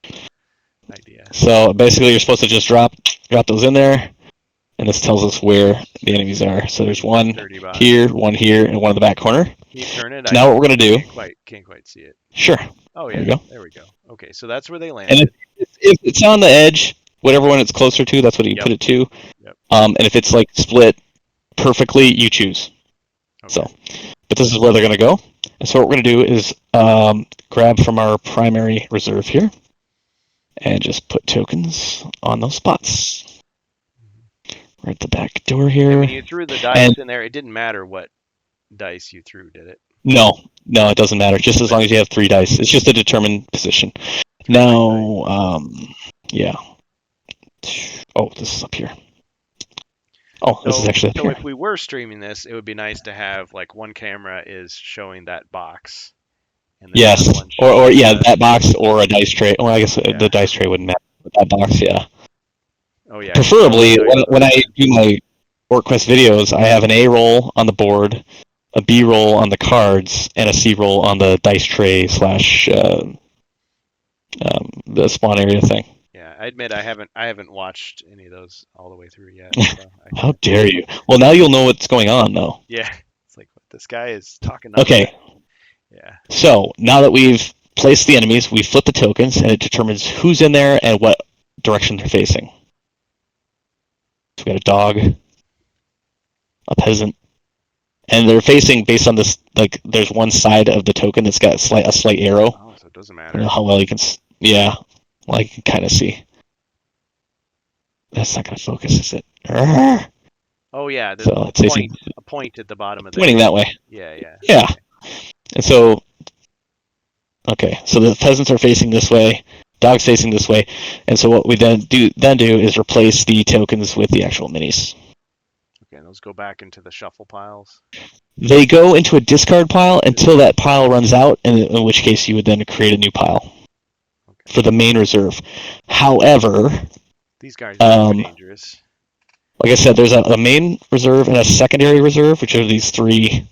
idea. So basically you're supposed to just drop those in there, and this tells us where the enemies are. So there's one here, and one in the back corner. Can you turn it? Now what we're going to do... Can't quite see it. Sure. Oh, yeah. There we go. Okay, so that's where they landed. And if it's on the edge, whatever one it's closer to, that's what you put it to. Yep. And if it's like split perfectly, you choose. Okay. So, but this is where they're going to go. And so what we're going to do is grab from our primary reserve here and just put tokens on those spots. We're at the back door here. And when you threw the dice in there, it didn't matter what dice you threw, did it? No, it doesn't matter. Just as long as you have 3 dice. It's just a determined position. Now, yeah. Oh, this is up here. Oh, this is So, actually up so here. if we were streaming this, it would be nice to have like one camera is showing that box, and then the other Yes, one or showing yeah, the. that box or a dice tray. Well, I guess the Yeah. dice tray wouldn't matter. But that box, yeah. Oh yeah, because you always Preferably, show your when I movement. do my OrcQuest videos, I have an A roll on the board, a B roll on the cards, and a C roll on the dice tray slash the spawn area thing. Yeah, I admit I haven't watched any of those all the way through yet, so I How can't. dare you? Well, now you'll know what's going on, though. Yeah, it's like this guy is talking nonsense. Okay, Yeah. so now that we've placed the enemies, we flip the tokens, and it determines who's in there and what direction they're facing. So we got a dog, a peasant, and they're facing based on this. Like, there's one side of the token that's got a slight arrow. Oh, so it doesn't I don't know matter. how well you can. Yeah, well, you can kind of see. That's not going to focus, is it? Oh yeah, there's a So little it's facing, a point at the bottom of the pointing that way. Yeah, yeah. Yeah, Okay. and so okay, so the peasants are facing this way, dogs facing this way, and so what we then do is replace the tokens with the actual minis. Okay, and those go back into the shuffle piles. They go into a discard pile until Discard. that pile runs out, and in which case you would then create a new pile Okay. for the main reserve. However, These guys are super um, dangerous. like I said, there's a main reserve and a secondary reserve, which are these three,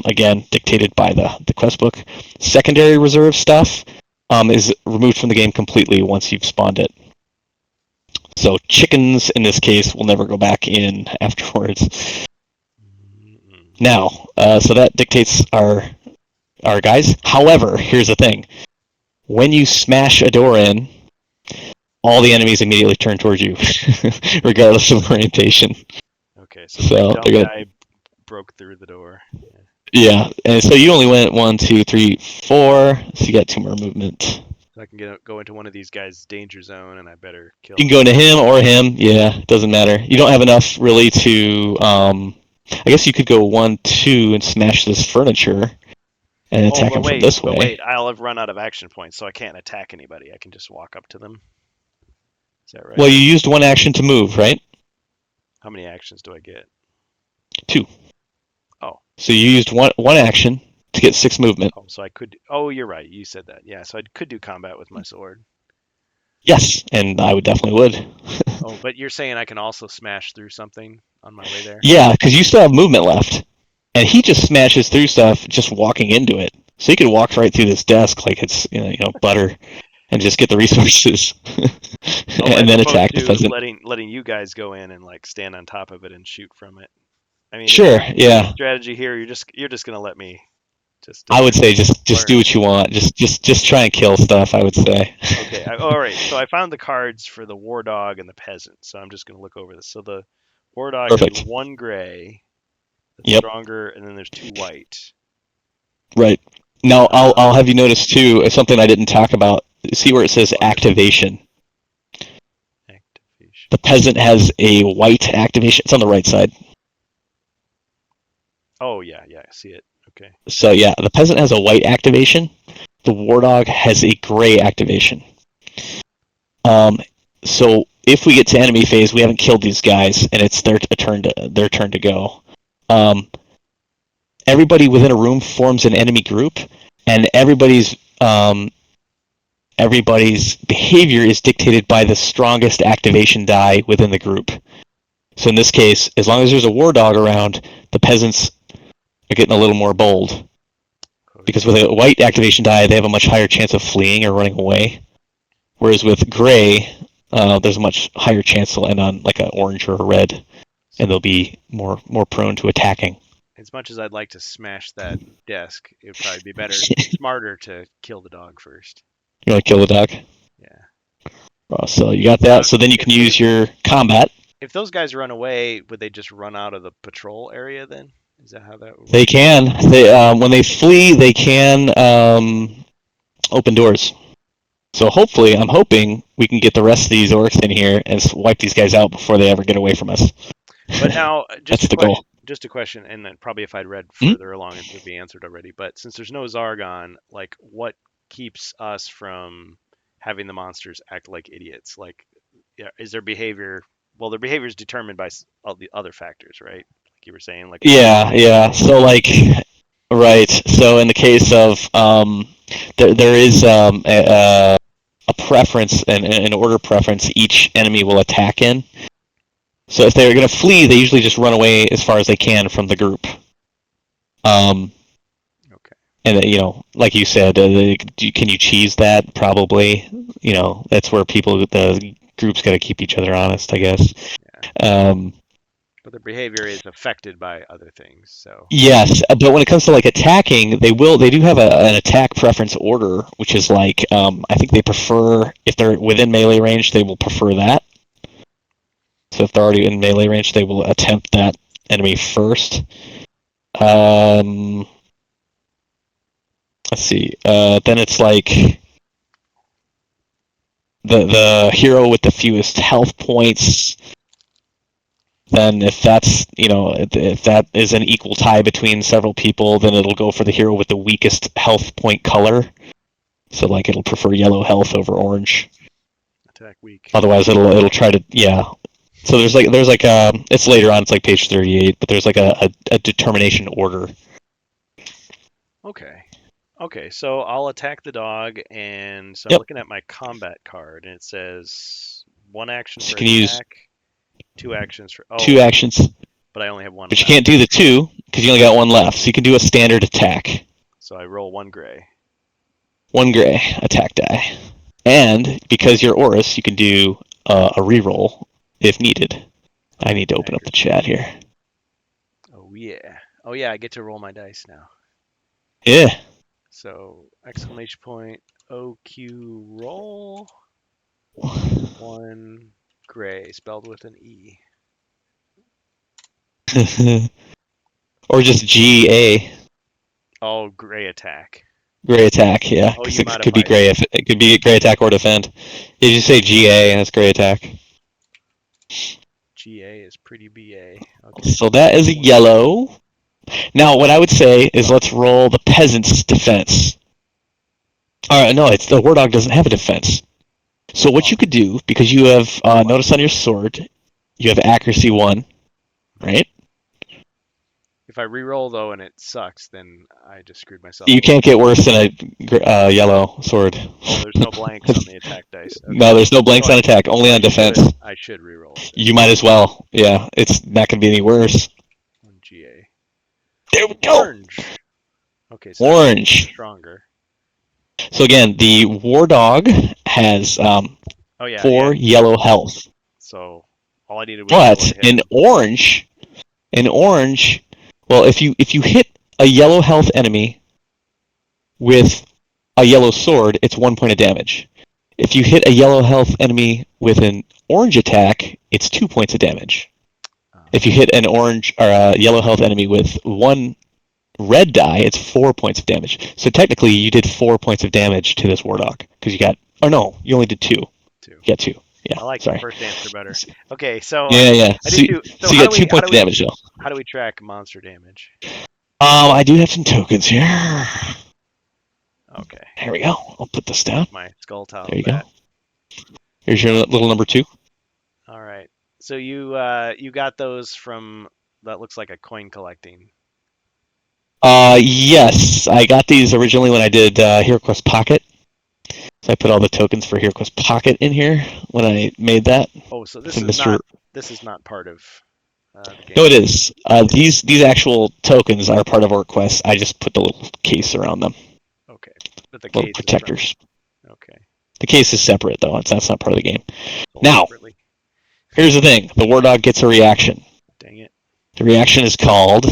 again, dictated by the quest book. Secondary reserve stuff is removed from the game completely once you've spawned it. So chickens, in this case, will never go back in afterwards. Mm-mm. Now, so that dictates our guys. However, here's the thing: when you smash a door in, all the enemies immediately turn towards you, regardless of orientation. Okay, so my So dumb they're gonna, guy broke through the door. Yeah. yeah. And so you only went 1, 2, 3, 4. So you got 2 more movement. So I can go into one of these guys' danger zone, and I better kill You can him. go into him or him. Yeah, doesn't matter. You don't have enough really to. I guess you could go 1, 2 and smash this furniture and Oh, attack him from this but wait, way. I'll have run out of action points, so I can't attack anybody. I can just walk up to them. Is that Well, right? you used one action to move, right? How many actions do I get? 2. Oh, So you used one action to get 6 movement. oh, so I could. Oh, you're right. You said that. Yeah, so I could do combat with my sword. Yes, and I would definitely would. Oh, but you're saying I can also smash through something on my way there? Yeah, because you still have movement left, and he just smashes through stuff just walking into it. So he could walk right through this desk like it's butter, and just get the resources, Oh, and as then opposed attack the to peasant. letting you guys go in and like stand on top of it and shoot from it. I mean, Sure, is the yeah. strategy here you're just gonna let me just I would say just do learn? what you want. Just try and kill stuff. I would say. Okay, all right. So I found the cards for the war dog and the peasant. So I'm just gonna look over this. So the war dog has Perfect. one gray that's Yep. stronger, and then there's two white. Right. Now I'll Um, have you notice too something I didn't talk about. See where it says wonderful activation. activation. The peasant has a white activation. It's on the right side. Oh yeah, yeah, I see it. Okay. So yeah, the peasant has a white activation. The war dog has a gray activation. Um, so if we get to enemy phase, we haven't killed these guys, and it's their turn to go. Um, everybody within a room forms an enemy group, and everybody's behavior is dictated by the strongest activation die within the group. So in this case, as long as there's a war dog around, the peasants are getting a little more bold. Because with a white activation die, they have a much higher chance of fleeing or running away. Whereas with gray, there's a much higher chance they'll end on like an orange or a red, and they'll be more prone to attacking. As much as I'd like to smash that desk, it would probably be smarter to kill the dog first. You want to kill the dog? Yeah. So you got Now, that. So then you if can use your combat. if those guys run away, would they just run out of the patrol area then? Is that how that would They work? can. When they flee, they can open doors. So hopefully, I'm hoping we can get the rest of these orcs in here and wipe these guys out before they ever get away from us. But now, That's the goal. just a question, and then probably if I'd read Hmm? further along, it would be answered already. But since there's no Zargon, like, what keeps us from having the monsters act like idiots? Like, yeah, is their behavior well, their behavior is determined by all the other factors, right? Like you were saying, like Yeah. So like, right. So in the case of there is a preference and an order preference each enemy will attack in. So if they're going to flee, they usually just run away as far as they can from the group. Okay. And like you said, can you cheese that? Probably. That's where the groups got to keep each other honest, I guess. Yeah. Um, But their behavior is affected by other things. So yes, but when it comes to like attacking, they do have an attack preference order, which is like I think they prefer if they're within melee range, they will prefer that. So if they're already in melee range, they will attempt that enemy first. Let's see. Then it's like the hero with the fewest health points. Then if that's if that is an equal tie between several people, then it'll go for the hero with the weakest health point color. So like it'll prefer yellow health over orange. attack weak. Otherwise it'll try to So there's like it's later on, it's like page 38, but there's like a determination order. Okay. Okay, so I'll attack the dog, and so I'm Yep. looking at my combat card, and it says 1 action So for you can attack, 2 actions for 2 actions, but I only have 1 but you left. can't do the 2 because you only got 1 left. So you can do a standard attack. So I roll 1 gray. 1 gray attack die, and because you're Oris, you can do a reroll if needed. I need to open up the chat here. Oh yeah. Oh yeah, I get to roll my dice now. Yeah. So exclamation point OQ roll 1 gray spelled with an E. Or just GA. Oh, gray attack. Gray attack, yeah. Oh, Because you it could be modified gray if it could be gray attack or defend. If you say GA, and it's gray attack. GA is pretty BA. Okay. So that is a yellow. Now, what I would say is let's roll the peasant's defense. Alright, no, it's the war dog doesn't have a defense. So what you could do, because you have notice on your sword, you have accuracy 1, right? If I re-roll though and it sucks, then I just screwed myself. You can't get worse than a yellow sword. Oh, there's no blanks on the attack dice. Okay. No, there's no blanks on attack, only on defense. I should re-roll it. You might as well. Yeah, it's not going to be any worse. 1 GA. There we go. Orange. Okay, so Orange. Stronger. So again, the war dog has 4 yellow health. So all I needed was. But in orange, well, if you hit a yellow health enemy with a yellow sword, it's 1 point of damage. If you hit a yellow health enemy with an orange attack, it's 2 points of damage. If you hit an orange or a yellow health enemy with 1 red die, it's 4 points of damage. So technically, you did 4 points of damage to this war dog because you got. Oh no, you only did 2. 2. You got 2. Yeah. I like sorry. the first answer better. Okay, so Yeah. I So do you how got 2 points of damage though. How do we track monster damage? I do have some tokens here. Okay. Here we go. I'll put this down. My skull tile. There you go. Here's your little number 2. All right. So you got those from that looks like a coin collecting. Yes, I got these originally when I did HeroQuest Pocket. So I put all the tokens for HeroQuest Pocket in here when I made that. Oh, so this is not part of the game. No, it is. These actual tokens are part of OrcQuest. I just put the little case around them. Okay, but the little case protectors. Okay. The case is separate though. That's not part of the game. So Now, here's the thing: the war dog gets a reaction. Dang it! The reaction is called.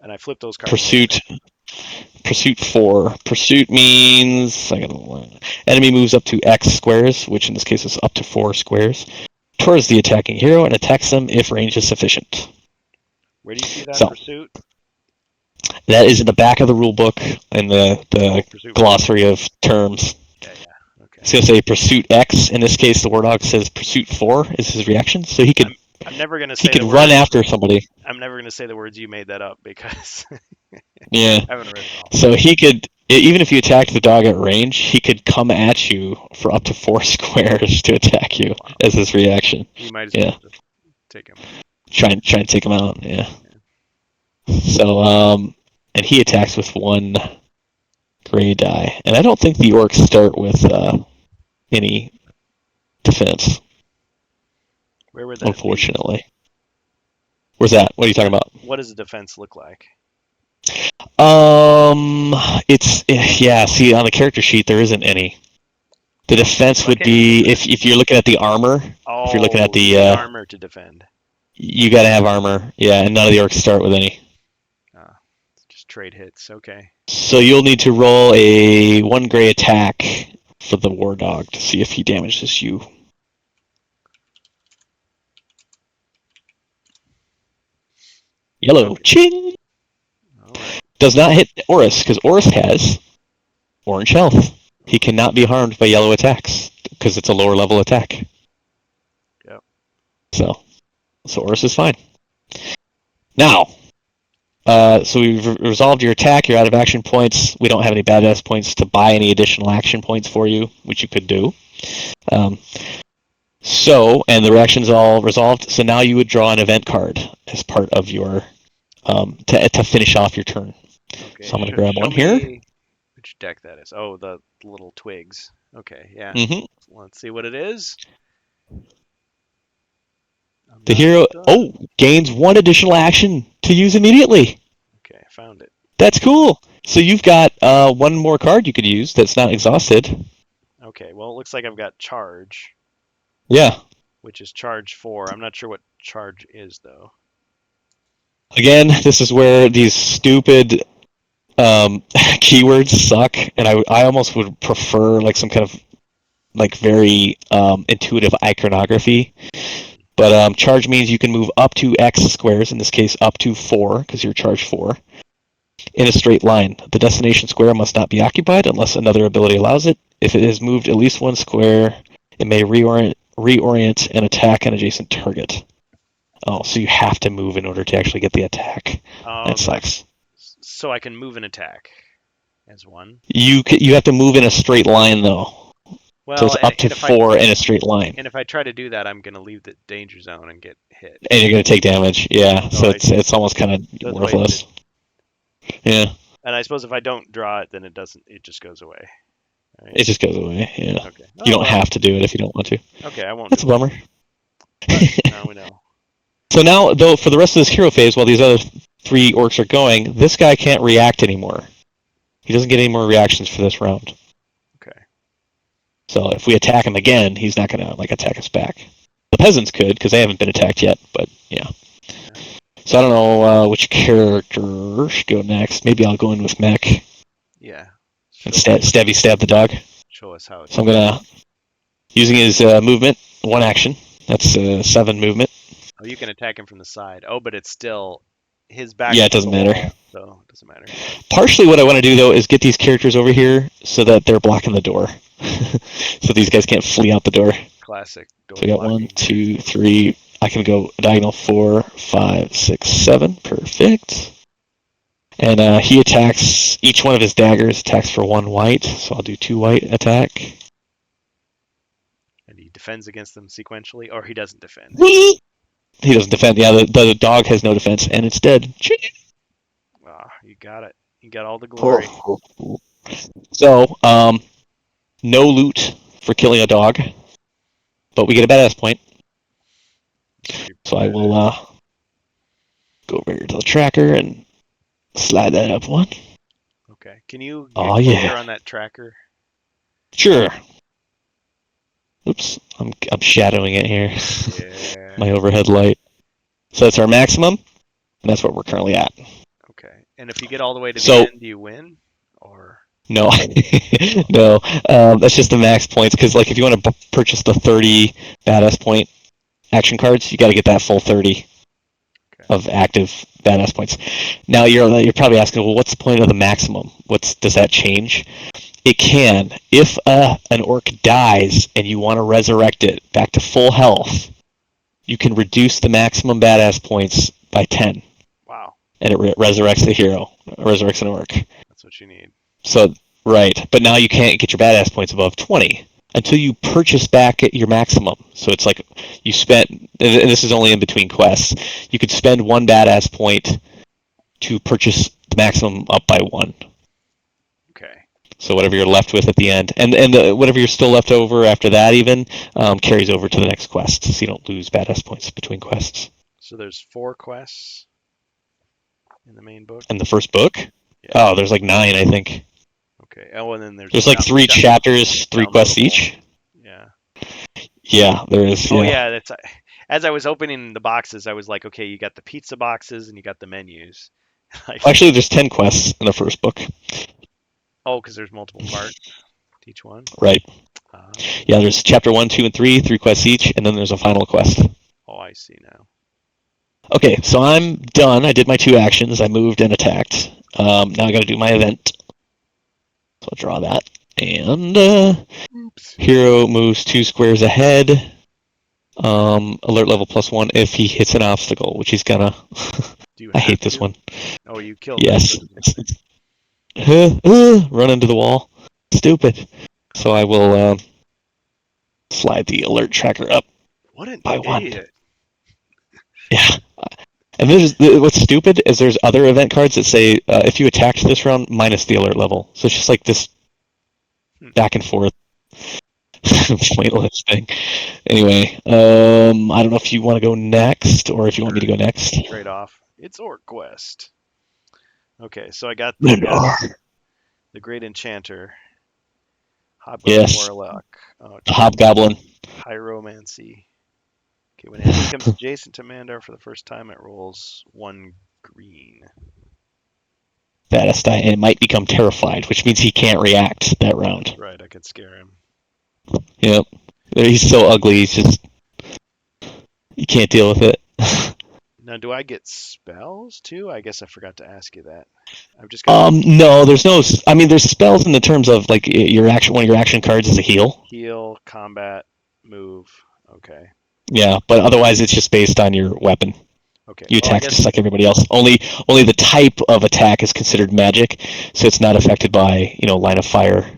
And I flipped those cards. Pursuit 4. Pursuit means enemy moves up to X squares, which in this case is up to 4 squares, towards the attacking hero and attacks them if range is sufficient. Where do you see that pursuit? That is in the back of the rule book in the glossary of terms. Yeah. Okay. It's going to say Pursuit X. In this case, the war dog says Pursuit 4 is his reaction, so he could. I'm never going to say he could run after somebody. I'm never going to say the words you made that up because yeah. I haven't read it all. So he could, even if you attacked the dog at range, he could come at you for up to 4 squares to attack you as his reaction. You might as well Take him. Trying to take him out. Yeah. So and he attacks with 1 gray die, and I don't think the orcs start with any defense. Where would that unfortunately be? Where's that? What are you talking about? What does the defense look like? It's yeah. See, on the character sheet there isn't any. The defense would be if you're looking at the armor. Oh, if you're looking at the armor to defend. You gotta have armor, yeah, and none of the orcs start with any. Just trade hits, okay. So you'll need to roll a 1 gray attack for the war dog to see if he damages you. Yellow, ching! Right. Does not hit Oris, because Oris has orange health. He cannot be harmed by yellow attacks, because it's a lower level attack. Yep. So Oris is fine. Now, so we've resolved your attack, you're out of action points. We don't have any badass points to buy any additional action points for you, which you could do. And the reaction's all resolved, so now you would draw an event card as part of your, to finish off your turn. Okay, so I'm going to grab one here. Which deck that is? Oh, the little twigs. Okay, yeah. Mm-hmm. Let's see what it is. The hero gains 1 additional action to use immediately. Okay, I found it. That's cool. So you've got 1 more card you could use that's not exhausted. Okay, well it looks like I've got charge. Yeah. Which is charge 4. I'm not sure what charge is though. Again, this is where these stupid keywords suck, and I almost would prefer like some kind of like very intuitive iconography. But charge means you can move up to X squares, in this case up to 4, because you're charge 4, in a straight line. The destination square must not be occupied unless another ability allows it. If it has moved at least 1 square, it may reorient and attack an adjacent target. Oh, so you have to move in order to actually get the attack. That sucks. So I can move an attack as 1? You have to move in a straight line, though. Well, so it's up to 4 in a straight line. And if I try to do that, I'm going to leave the danger zone and get hit. And you're going to take damage, yeah. So it's almost kind of worthless. Yeah. And I suppose if I don't draw it, then it just goes away. Right? It just goes away, yeah. Okay. You don't have to do it if you don't want to. Okay, I won't. That's a bummer. But now we know. So now, though, for the rest of this hero phase, while these other 3 orcs are going, this guy can't react anymore. He doesn't get any more reactions for this round. Okay. So if we attack him again, he's not going to attack us back. The peasants could, because they haven't been attacked yet, but yeah. So I don't know which character should go next. Maybe I'll go in with Mech. Yeah. And stab the dog. Show us how. So I'm going to, using his movement, 1 action. That's 7 movement. Oh, you can attack him from the side. Oh, but it's still his back. Yeah, it doesn't matter. So it doesn't matter. Partially what I want to do, though, is get these characters over here so that they're blocking the door. So these guys can't flee out the door. Classic. Door so we got blocking. 1, 2, 3. I can go diagonal 4, 5, 6, 7. Perfect. And he attacks, each one of his daggers attacks for 1 white, so I'll do 2 white attack. And he defends against them sequentially, or he doesn't defend? He doesn't defend, yeah, the dog has no defense, and it's dead. You got it. You got all the glory. So, no loot for killing a dog, but we get a badass point. So I will go over here to the tracker and slide that up 1. Okay. Can you get closer on that tracker? Sure. Oops, I'm shadowing it here. Yeah. My overhead light. So that's our maximum, and that's what we're currently at. Okay. And if you get all the way to the end, do you win? Or no, no. That's just the max points. Because if you want to purchase the 30 badass point action cards, you got to get that full 30 of active badass points. Now you're probably asking, well, what's the point of the maximum? Does that change? It can. If an orc dies and you want to resurrect it back to full health, you can reduce the maximum badass points by 10. Wow. And it resurrects the hero. Resurrects an orc. That's what you need. So, right. But now you can't get your badass points above 20. until you purchase back at your maximum. So it's like you spent, and this is only in between quests, you could spend 1 badass point to purchase the maximum up by 1. Okay. So whatever you're left with at the end, and whatever you're still left over after that even carries over to the next quest, so you don't lose badass points between quests. So there's 4 quests in the main book. In the first book? Yeah. Oh, there's like 9, I think. Okay. Oh, and then There's like 3 chapters, 3 quests each. Yeah. Yeah, there is. Oh yeah, that's. As I was opening the boxes, I was like, okay, you got the pizza boxes and you got the menus. Actually, there's 10 quests in the first book. Oh, because there's multiple parts to each one. Right. Yeah, there's chapter 1, 2, and 3, 3 quests each, and then there's a final quest. Oh, I see now. Okay, so I'm done. I did my 2 actions. I moved and attacked. Now I got to do my event. So I'll draw that. And hero moves 2 squares ahead. Alert level +1 if he hits an obstacle, which he's gonna. I hate this one. Oh, you killed. Yes. Run into the wall. Stupid. So I will slide the alert tracker up. What an by idiot. 1. Yeah. And what's stupid is there's other event cards that say if you attacked this round, minus the alert level. So it's just like this back and forth pointless thing. Anyway, I don't know if you want to go next or if you want me to go next. Straight off. It's Orc Quest. Okay, so I got the Great Enchanter. Hobgoblin Warlock. Hobgoblin. Pyromancy. Okay, when it becomes adjacent to Mandar for the first time, it rolls 1 green. Baddest and it might become terrified, which means he can't react that round. Right, I could scare him. Yep. He's so ugly, he's just... You can't deal with it. Now, do I get spells too? I guess I forgot to ask you that. I've just got no, there's no... I mean, there's spells in the terms of, like, one of your action cards is a heal. Heal, combat, move. Okay. Yeah, but otherwise it's just based on your weapon. Okay. You attack just like everybody else. Only the type of attack is considered magic, so it's not affected by, line of fire.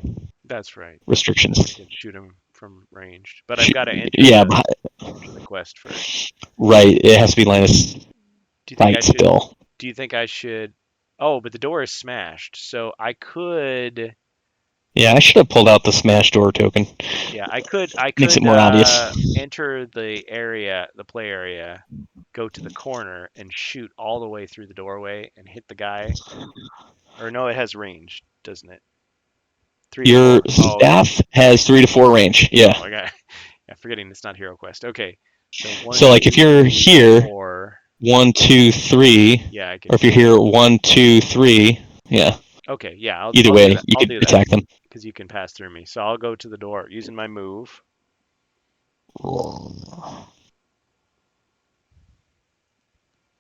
That's right. Restrictions. I can shoot him from ranged, but I've got to enter the quest first. Right, it has to be line of sight still. Do you think I should? Oh, but the door is smashed, so I could. Yeah, I should have pulled out the smash door token. Yeah, I could. Makes it more obvious. Enter the play area, go to the corner, and shoot all the way through the doorway and hit the guy. Or no, it has range, doesn't it? Your staff has 3 to 4 range. Yeah. Oh, okay. Yeah, forgetting it's not Hero Quest. Okay. So like if you're here, 1, 2, 3. Yeah, I can. Or if you're here, 1, 2, 3. Yeah. Okay. Yeah. Either way, you can attack them. Because you can pass through me. So I'll go to the door using my move.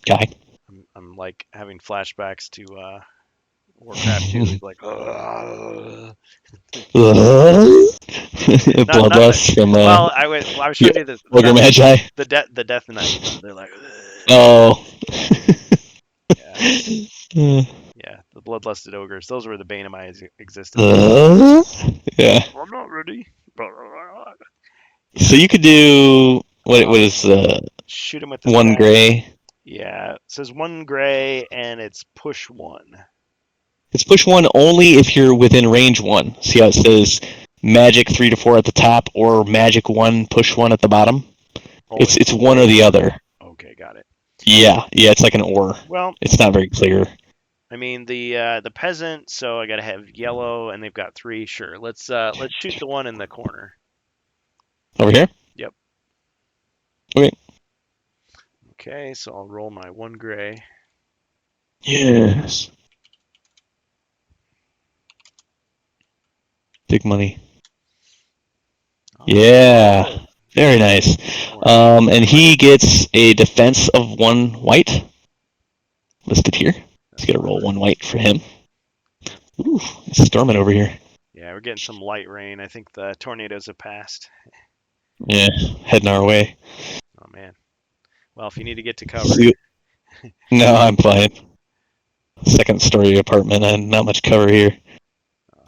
Guy. I'm like having flashbacks to Warcraft 2. He's like, bloodlust from. Well, I was showing you Ogre Magi. The Death Knight. They're like. Oh. Yeah. Yeah, the bloodlusted ogres. Those were the bane of my existence. Yeah. I'm not ready. So you could do what is shoot him with the 1 gray. Yeah, it says 1 gray and it's push 1. It's push 1 only if you're within range 1. See how it says magic 3 to 4 at the top or magic 1 push 1 at the bottom? Oh, it's one or the other. Okay, got it. Yeah, it's like an or. Well, it's not very clear. I mean the peasant, so I gotta have yellow, and they've got 3. Sure, let's shoot the one in the corner. Over here? Yep. Okay. Okay, so I'll roll my 1 gray. Yes. Big money. Oh, yeah. Very nice. And he gets a defense of 1 white. Listed here. Let's get a roll 1 white for him. Ooh, it's storming over here. Yeah, we're getting some light rain. I think the tornadoes have passed. Yeah, heading our way. Oh, man. Well, if you need to get to cover. No, I'm fine. 2nd story apartment and not much cover here.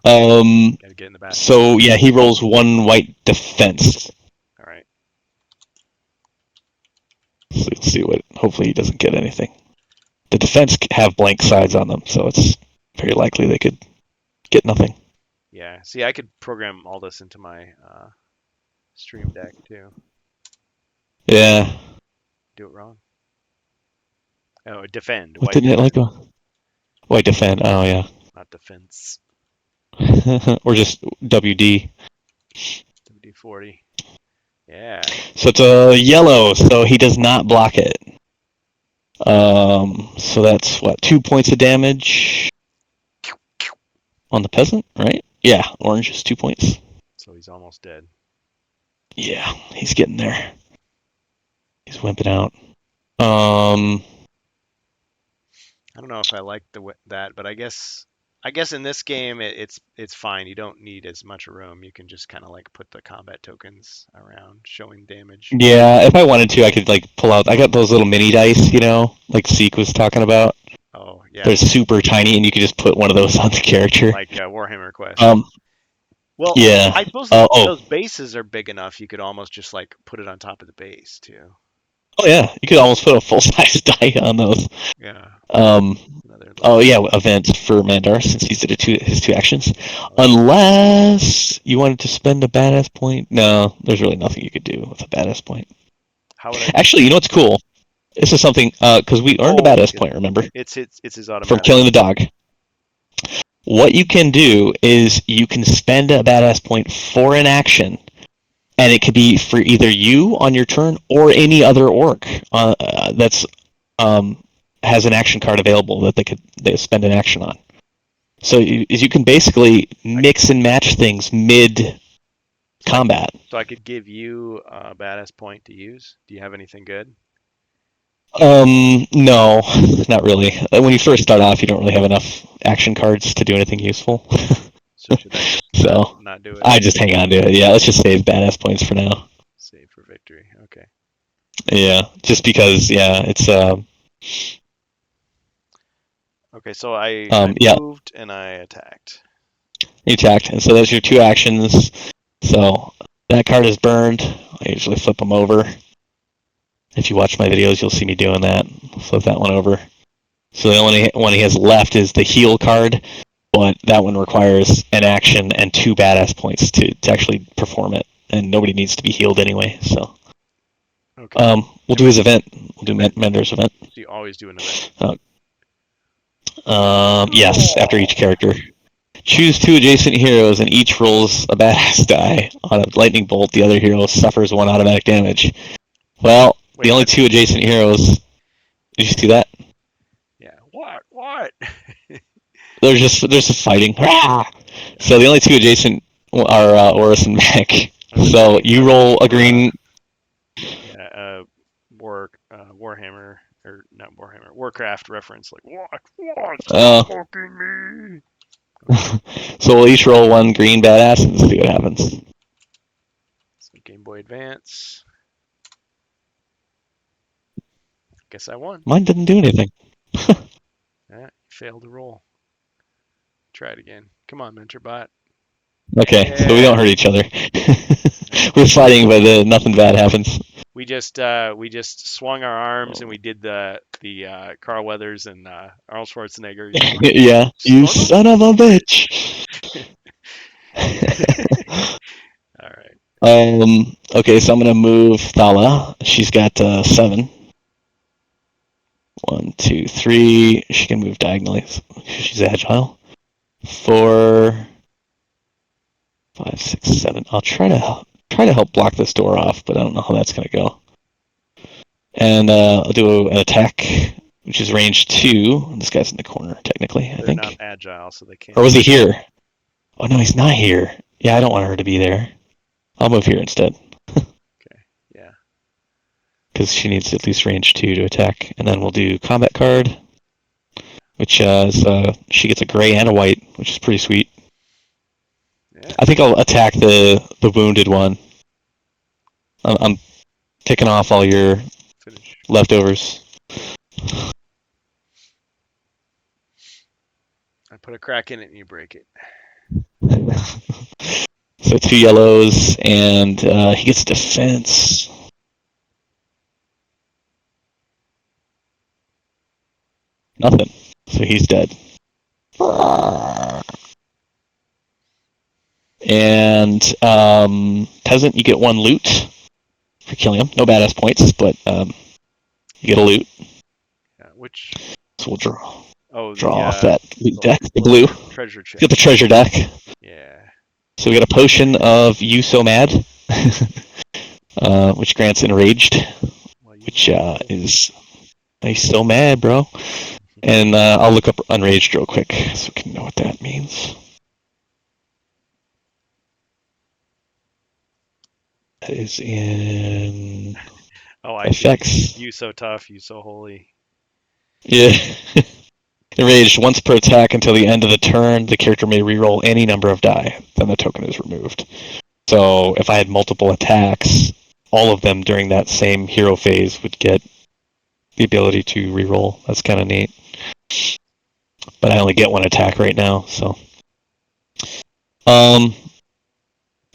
Gotta get in the bat. So yeah, he rolls 1 white defense. All right. So let's see what. Hopefully he doesn't get anything. The defense have blank sides on them, so it's very likely they could get nothing. Yeah. See, I could program all this into my stream deck too. Yeah. Do it wrong. Oh, defend. What White didn't it defend, like? White defend. Oh yeah. not defense. Or just WD. WD-40. Yeah. So it's a yellow, so he does not block it. So that's what, 2 points of damage on the peasant, right? Yeah, orange is 2 points. So he's almost dead. Yeah, he's getting there. He's wimping out. I don't know if I like that, but I guess in this game it's fine. You don't need as much room. You can just kind of like put the combat tokens around, showing damage. Yeah, if I wanted to, I could like pull out. I got those little mini dice, like Zeke was talking about. Oh yeah, They're super tiny, and you could just put one of those on the character. like Warhammer Quest. Well, Yeah. I suppose those bases are big enough. You could almost just like put it on top of the base too. Oh yeah, you could almost put a full size die on those. Yeah. Oh yeah, event for Mandar since he did his two actions. Unless you wanted to spend a badass point. No, there's really nothing you could do with a badass point. How would I? Actually, you know what's cool? This is something because we earned a badass point. Remember? It's his automatic. From killing the dog. What you can do is you can spend a badass point for an action, and it could be for either you on your turn or any other orc that's has an action card available that they spend an action on. So you can basically mix and match things mid combat. So I could give you a badass point to use. Do you have anything good? No, not really. When you first start off, you don't really have enough action cards to do anything useful. So should I just not do it? I just hang on to it. Yeah, let's just save badass points for now. Save for victory. Okay. Yeah, just because. Yeah, it's Okay, so I moved and I attacked. You attacked, and so those are your two actions. So that card is burned. I usually flip them over. If you watch my videos, you'll see me doing that. Flip that one over. So the only one he has left is the heal card, but that one requires an action and 2 badass points to actually perform it, and nobody needs to be healed anyway. So, okay. We'll do his event. We'll do Mender's event. So you always do an event. Yes, after each character. Choose 2 adjacent heroes, and each rolls a badass die. On a lightning bolt, the other hero suffers 1 automatic damage. Well, the only 2 adjacent heroes. Did you see that? Yeah. What? There's just fighting. So the only 2 adjacent are Oris and Mac. So you roll a green. Yeah. Warhammer or not Warhammer. Warcraft reference. Like what? Stop fucking me. So we'll each roll 1 green badass and see what happens. So Game Boy Advance. Guess I won. Mine didn't do anything. Yeah, failed to roll. Try it again. Come on, MentorBot. Okay, so we don't hurt each other. We're fighting, but nothing bad happens. We just swung our arms and we did the Carl Weathers and Arnold Schwarzenegger. Yeah, you son of a bitch. All right. Okay, so I'm gonna move Thala. She's got 7. 1, 2, 3. She can move diagonally. She's agile. 4, 5, 6, 7. I'll try to help block this door off, but I don't know how that's gonna go. And I'll do an attack, which is range 2. This guy's in the corner, technically. I think. They're not agile, so they can't. Or was he here? Oh no, he's not here. Yeah, I don't want her to be there. I'll move here instead. Okay. Yeah. Because she needs at least range 2 to attack. And then we'll do combat card, which is she gets a gray and a white, which is pretty sweet. Yeah. I think I'll attack the wounded one. I'm picking off all your leftovers. I put a crack in it and you break it. So 2 yellows, and he gets defense. Nothing. So he's dead. And peasant, you get 1 loot for killing him. No badass points, but you get a loot. Yeah, which? So we'll draw The off that loot deck, the little blue. treasure chest. Get the treasure deck. Yeah. So we got a potion of You So Mad, which grants Enraged, which is he's so mad, bro. And I'll look up Unraged real quick so we can know what that means. That is in I effects. see. You so tough, you so holy. Yeah. Enraged. Once per attack until the end of the turn, the character may reroll any number of die. Then the token is removed. So if I had multiple attacks, all of them during that same hero phase would get the ability to reroll. That's kind of neat. But I only get 1 attack right now, so.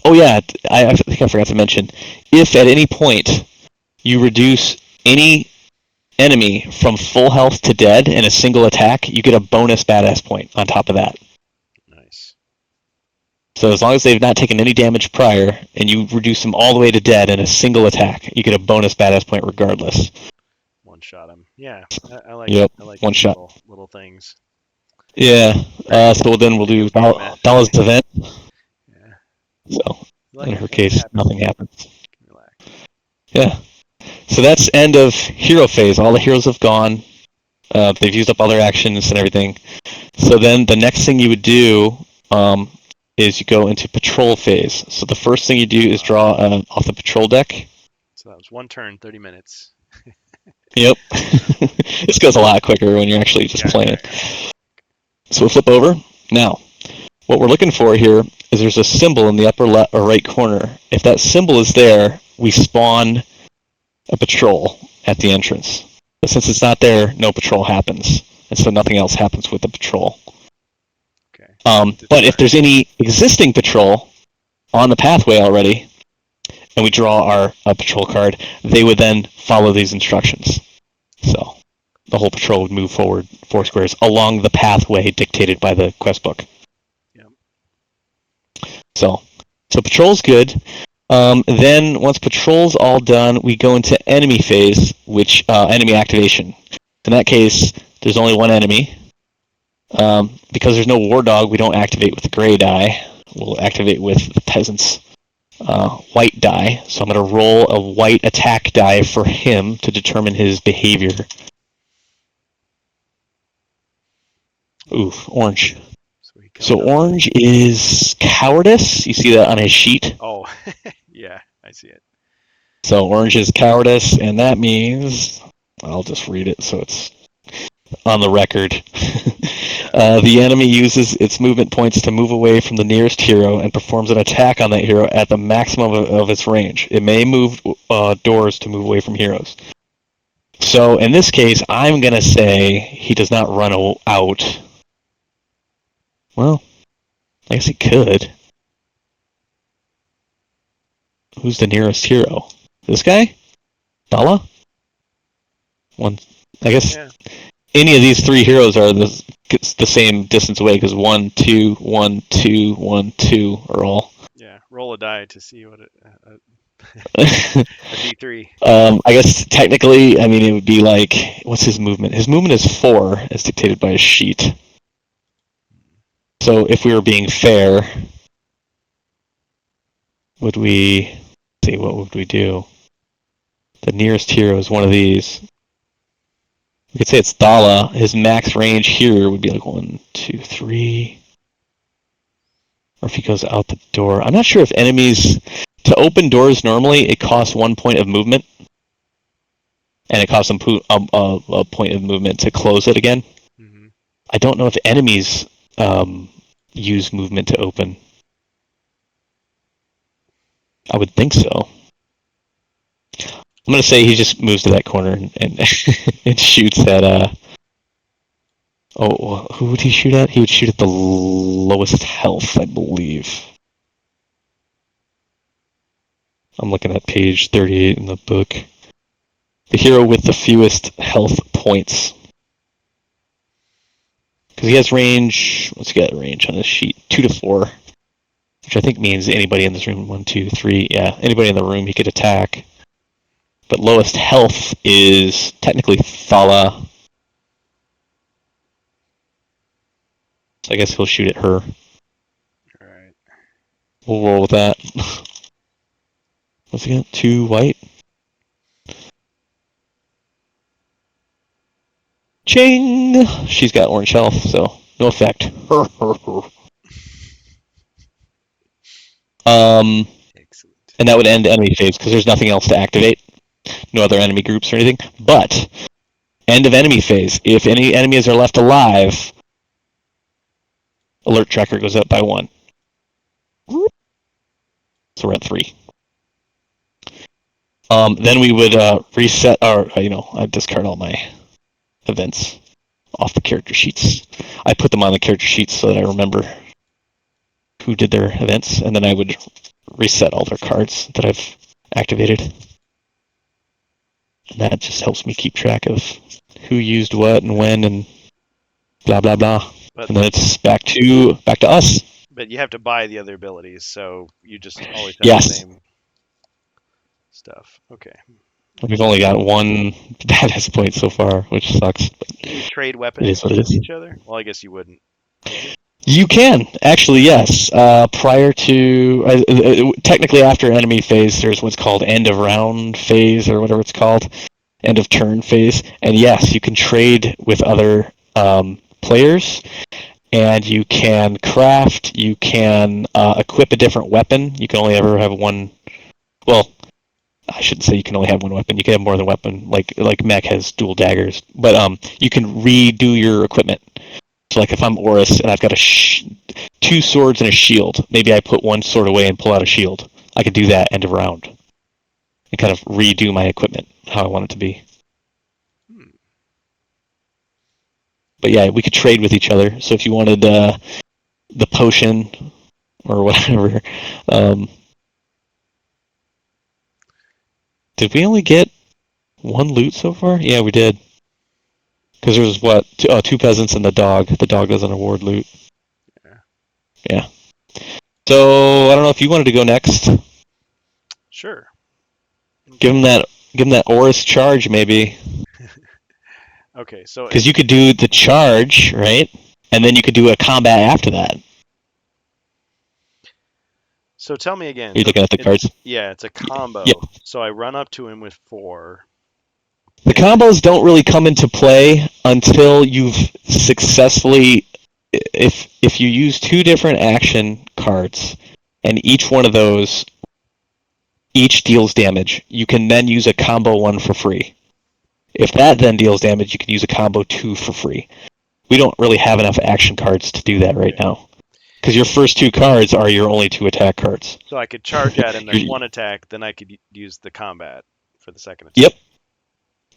Oh yeah, I think I forgot to mention. If at any point you reduce any enemy from full health to dead in a single attack, you get a bonus badass point on top of that. Nice. So as long as they've not taken any damage prior, and you reduce them all the way to dead in a single attack, you get a bonus badass point regardless. One shot him. Yeah, I like. Yep, I like one shot. little things. Yeah. So then we'll do Dalla's event. Yeah. So Like in her case, nothing happens. Relax. Yeah. So that's end of hero phase. All the heroes have gone. They've used up all their actions and everything. So then the next thing you would do is you go into patrol phase. So the first thing you do is draw off the patrol deck. So that was 1 turn, 30 minutes. Yep. This goes a lot quicker when you're actually just playing. Yeah. So we'll flip over. Now, what we're looking for here is there's a symbol in the upper left or right corner. If that symbol is there, we spawn a patrol at the entrance. But since it's not there, no patrol happens. And so nothing else happens with the patrol. Okay. But if there's any existing patrol on the pathway already, and we draw our patrol card, they would then follow these instructions. So the whole patrol would move forward 4 squares along the pathway dictated by the quest book. Yep. So patrol's good. Then once patrol's all done, we go into enemy phase, which enemy activation. In that case, there's only 1 enemy. Because there's no war dog, we don't activate with the gray die. We'll activate with the peasant's white die. So I'm going to roll a white attack die for him to determine his behavior. Ooh, orange. So orange is cowardice. You see that on his sheet? Oh, yeah, I see it. So orange is cowardice, and that means, I'll just read it so it's on the record. The enemy uses its movement points to move away from the nearest hero and performs an attack on that hero at the maximum of its range. It may move doors to move away from heroes. So in this case, I'm going to say he does not run out. Well, I guess he could. Who's the nearest hero? This guy? Dalla? One. I guess any of these 3 heroes are the same distance away because 1, 2, 1, 2, 1, 2 are all. Yeah, roll a die to see what a D3. I guess technically, I mean, it would be like, what's his movement? His movement is 4, as dictated by his sheet. So if we were being fair, what would we do? The nearest hero is one of these. We could say it's Dalla. His max range here would be like 1, 2, 3. Or if he goes out the door. I'm not sure if enemies... To open doors normally, it costs 1 point of movement. And it costs them a point of movement to close it again. Mm-hmm. I don't know if enemies use movement to open. I would think so. I'm going to say he just moves to that corner and, and shoots at Oh, who would he shoot at? He would shoot at the lowest health, I believe. I'm looking at page 38 in the book. The hero with the fewest health points. Because he has range, let's get range on this sheet, 2 to 4. Which I think means anybody in this room, 1, 2, 3, yeah, anybody in the room he could attack. But lowest health is technically Thala. So I guess he'll shoot at her. Alright. We'll roll with that. Once again, 2 white. Ching! She's got orange health, so no effect. Excellent. And that would end enemy phase because there's nothing else to activate. No other enemy groups or anything. But end of enemy phase. If any enemies are left alive, alert tracker goes up by 1. So we're at 3. Then we would reset our, I discard all my events off the character sheets. I put them on the character sheets so that I remember who did their events, and then I would reset all their cards that I've activated. And that just helps me keep track of who used what and when and blah blah blah. But And then it's back to us. But you have to buy the other abilities, so you just always have Yes. the same stuff. Okay. We've only got 1 badass point so far, which sucks. But Can you trade it weapons is what it with is. each other? Well, I guess you wouldn't. You can actually, yes. Prior to technically after enemy phase, there's what's called end of round phase or whatever it's called, end of turn phase, and yes, you can trade with other players, and you can craft. You can equip a different weapon. You can only ever have one. Well, I shouldn't say you can only have one weapon. You can have more than one weapon. Like Mech has dual daggers, but you can redo your equipment. So like if I'm Oris and I've got 2 swords and a shield, maybe I put 1 sword away and pull out a shield. I could do that end of round and kind of redo my equipment how I want it to be. But yeah, we could trade with each other. So if you wanted the potion or whatever, did we only get 1 loot so far? Yeah, we did. Because there was what 2 peasants and the dog. The dog doesn't award loot. Yeah. So I don't know if you wanted to go next. Sure. Give him that Oris charge maybe. Okay, so Because you could do the charge, right? And then you could do a combat after that. So tell me again. Are you looking at the cards? Yeah, it's a combo. Yeah. So I run up to him with 4. The combos don't really come into play until you've successfully, if you use 2 different action cards, and each one of those each deals damage, you can then use a combo 1 for free. If that then deals damage, you can use a combo 2 for free. We don't really have enough action cards to do that right now. Because your first 2 cards are your only 2 attack cards. So I could charge at him. There's 1 attack. Then I could use the combat for the second attack.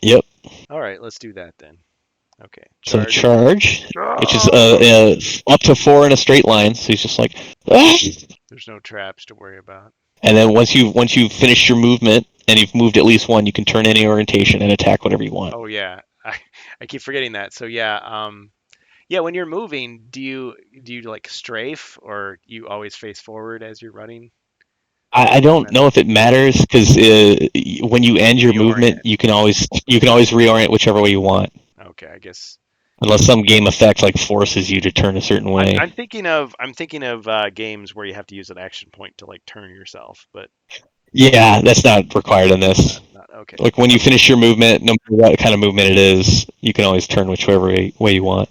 Yep. All right, let's do that then. Okay. So charge, which is up to 4 in a straight line. So he's just like, ah! There's no traps to worry about. And then once you've finished your movement and you've moved at least 1, you can turn any orientation and attack whatever you want. Oh yeah, I keep forgetting that. So yeah, when you're moving, do you like strafe or you always face forward as you're running? I don't know if it matters because when you end your movement, you can always reorient whichever way you want. Okay, I guess. Unless some game effect like forces you to turn a certain way. I'm thinking of games where you have to use an action point to like turn yourself, but yeah, that's not required in this. Okay. Like when you finish your movement, no matter what kind of movement it is, you can always turn whichever way you want.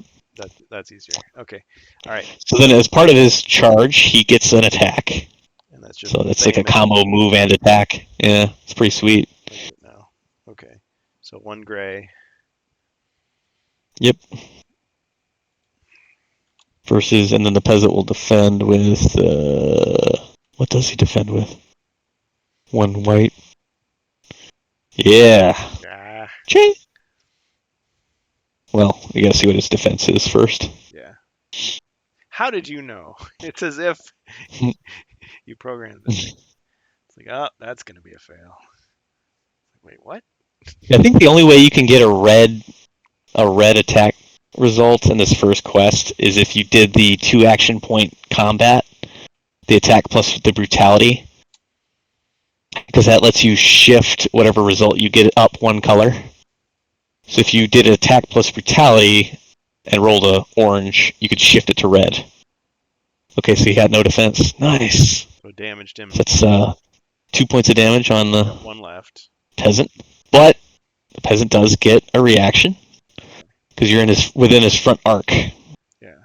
That's easier. Okay. All right. So then, as part of his charge, he gets an attack. And that's just so that's like a combo move and attack. Yeah, it's pretty sweet. No. Okay. So 1 gray. Yep. Versus, and then the peasant will defend with, what does he defend with? 1 white. Yeah. Ah. Ching. Well, we gotta see what his defense is first. Yeah. How did you know? It's as if you programmed the thing. It's like, oh, that's gonna be a fail. Wait, what? I think the only way you can get a red attack result in this first quest is if you did the 2 action point combat, the attack plus the brutality, because that lets you shift whatever result you get up 1 color. So if you did attack plus brutality and rolled a orange, you could shift it to red. Okay, so he had no defense. Nice. So damaged him. That's 2 points of damage on the 1 left. peasant, but the peasant does get a reaction because you're within his front arc. Yeah.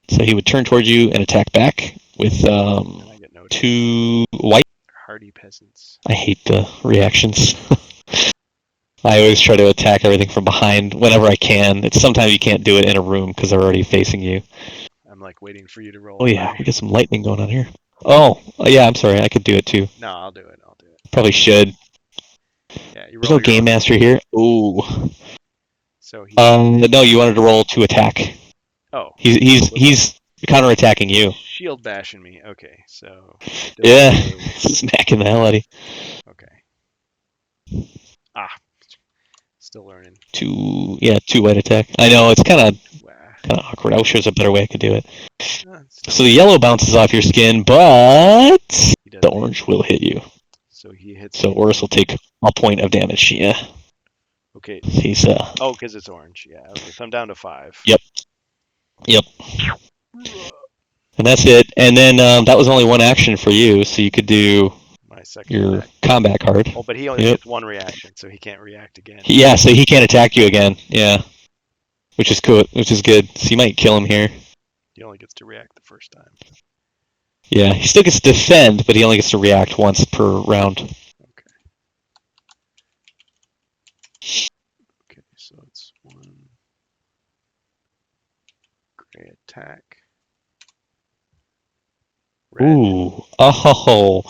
So he would turn towards you and attack back with And I get no 2 white. hardy peasants. I hate the reactions. I always try to attack everything from behind whenever I can. Sometimes you can't do it in a room because they're already facing you. I'm like waiting for you to roll. Oh yeah, we get some lightning going on here. Oh yeah, I'm sorry. I could do it too. No, I'll do it. Probably should. Yeah, you There's roll no game master here. Ooh. So he. No, you wanted to roll to attack. Oh. He's counterattacking you. Shield bashing me. Okay, so. Yeah, smacking the hell out of you. Okay. Still learning. 2 white attack. I know it's kind of awkward. I wish there was a better way I could do it. So the yellow bounces off your skin, but the orange will hit you. So he hits. So Oris will take a point of damage. Yeah. Okay. He's Oh, because it's orange. Yeah. Okay. So I'm down to 5. Yep. And that's it. And then that was only 1 action for you, so you could do my second your attack. Combat card. Oh, but he only gets 1 reaction, so he can't react again. Yeah, so he can't attack you again. Yeah. Which is cool. Which is good. So you might kill him here. He only gets to react the first time. Yeah, he still gets to defend, but he only gets to react once per round. Okay. Okay, so it's 1 gray attack. Red. Ooh. Oh.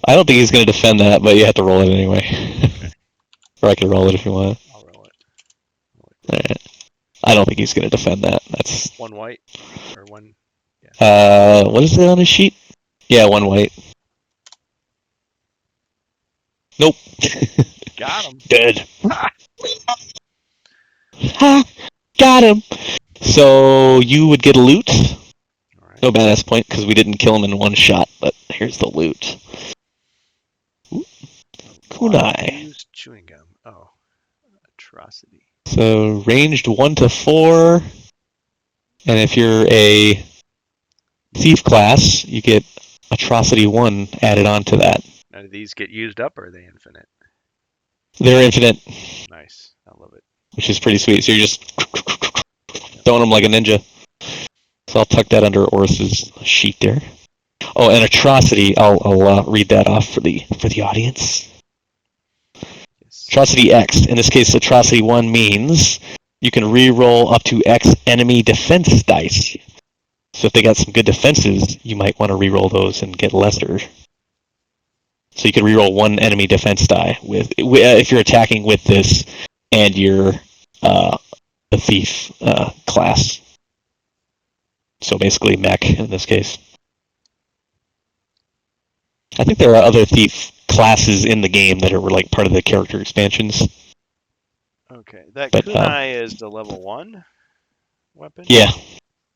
I don't think he's going to defend that, but you have to roll it anyway. Okay. Or I can roll it if you want. I'll roll it. Alright. I don't think he's going to defend that. That's 1 white? Or 1... Yeah. What is it on his sheet? Yeah, 1 white. Nope. Got him. Good. Ha! Got him! So you would get a loot. Alright. No badass point because we didn't kill him in 1 shot, but here's the loot. Ooh. Kunai. Used chewing gum. Oh. Atrocity. So ranged 1 to 4. And if you're a thief class, you get Atrocity 1 added on to that. Now, do these get used up or are they infinite? They're infinite. Nice. I love it. Which is pretty sweet. So you're just throwing them like a ninja. So I'll tuck that under Oris's sheet there. Oh, and Atrocity, I'll read that off for the audience. Yes. Atrocity X. In this case, Atrocity 1 means you can re-roll up to X enemy defense dice. So if they got some good defenses, you might want to re-roll those and get lesser. So you can re-roll 1 enemy defense die if you're attacking with this and you're the thief class. So basically mech in this case. I think there are other thief classes in the game that are like part of the character expansions. Okay, that kunai is the level 1 weapon? Yeah.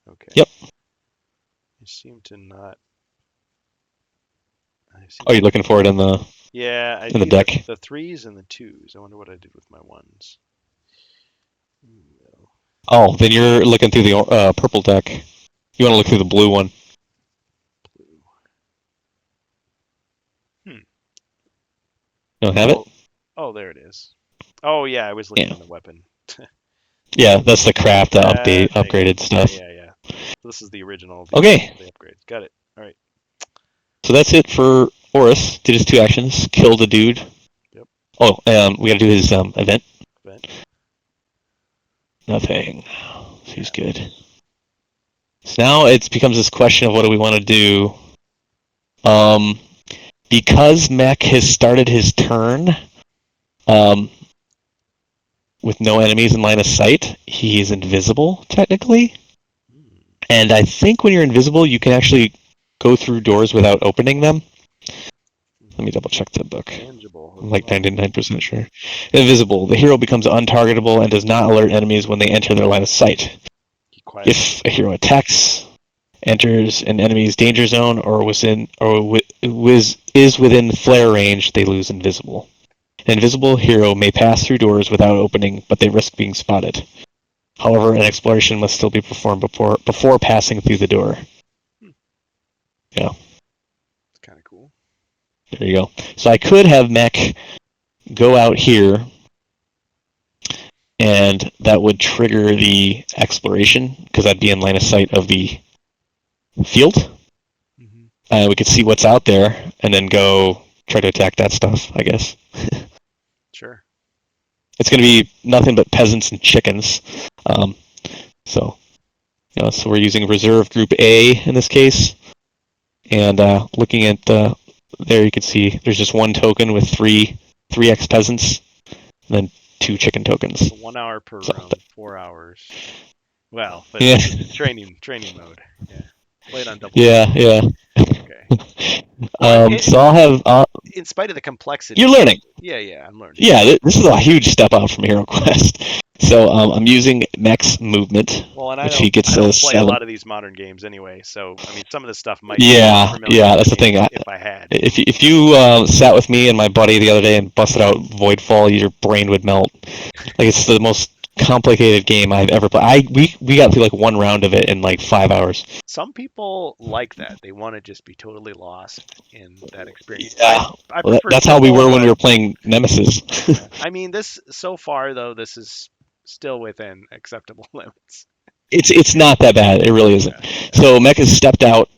Okay. Yep. I seem to not... Oh, you're looking for it in the... Yeah, I in the deck. The 3s and the 2s. I wonder what I did with my 1s. No. Oh, then you're looking through the purple deck. You want to look through the blue one. Blue. You don't have it? Oh, there it is. Oh, yeah, I was looking on the weapon. Yeah, that's the craft, upgraded stuff. Yeah. This is the original. Okay. The upgrade. Got it. All right. So that's it for Oris. Did his 2 actions. Killed a dude. Yep. Oh, we gotta do his event. Nothing. He's good. So now it becomes this question of what do we want to do. Because Mech has started his turn, with no enemies in line of sight, he is invisible, technically. And I think when you're invisible, you can actually go through doors without opening them. Let me double check the book. Tangible. I'm like 99% sure. Invisible. The hero becomes untargetable and does not alert enemies when they enter their line of sight. If a hero attacks, enters an enemy's danger zone, or is within flare range, they lose invisible. An invisible hero may pass through doors without opening, but they risk being spotted. However, an exploration must still be performed before passing through the door. Yeah. It's kind of cool. There you go. So I could have Mech go out here, and that would trigger the exploration, because I'd be in line of sight of the field. Mm-hmm. We could see what's out there, and then go try to attack that stuff, I guess. Sure. It's going to be nothing but peasants and chickens. So we're using reserve group A in this case. And looking at there, you can see there's just one token with 3x peasants, and then 2 chicken tokens. So 1 hour per round, 4 hours. Well, but yeah. training mode. Yeah. Play it on double. Yeah. Okay. Well, so I'll have. In spite of the complexity. You're learning. Yeah, I'm learning. Yeah, this is a huge step up from Hero Quest. So I'm using Mech's movement, well, and which he gets I don't a play 7. a lot of these modern games anyway, so I mean some of the stuff might. Yeah, be familiar that's the thing. If I had. If you sat with me and my buddy the other day and busted out Voidfall, your brain would melt. Like it's the most complicated game I've ever played. We got through like 1 round of it in like 5 hours. Some people like that. They want to just be totally lost in that experience. Yeah, that's how we were when we were playing Nemesis. I mean, this so far though, this is still within acceptable limits. It's not that bad. It really isn't. Yeah. So Mech has stepped out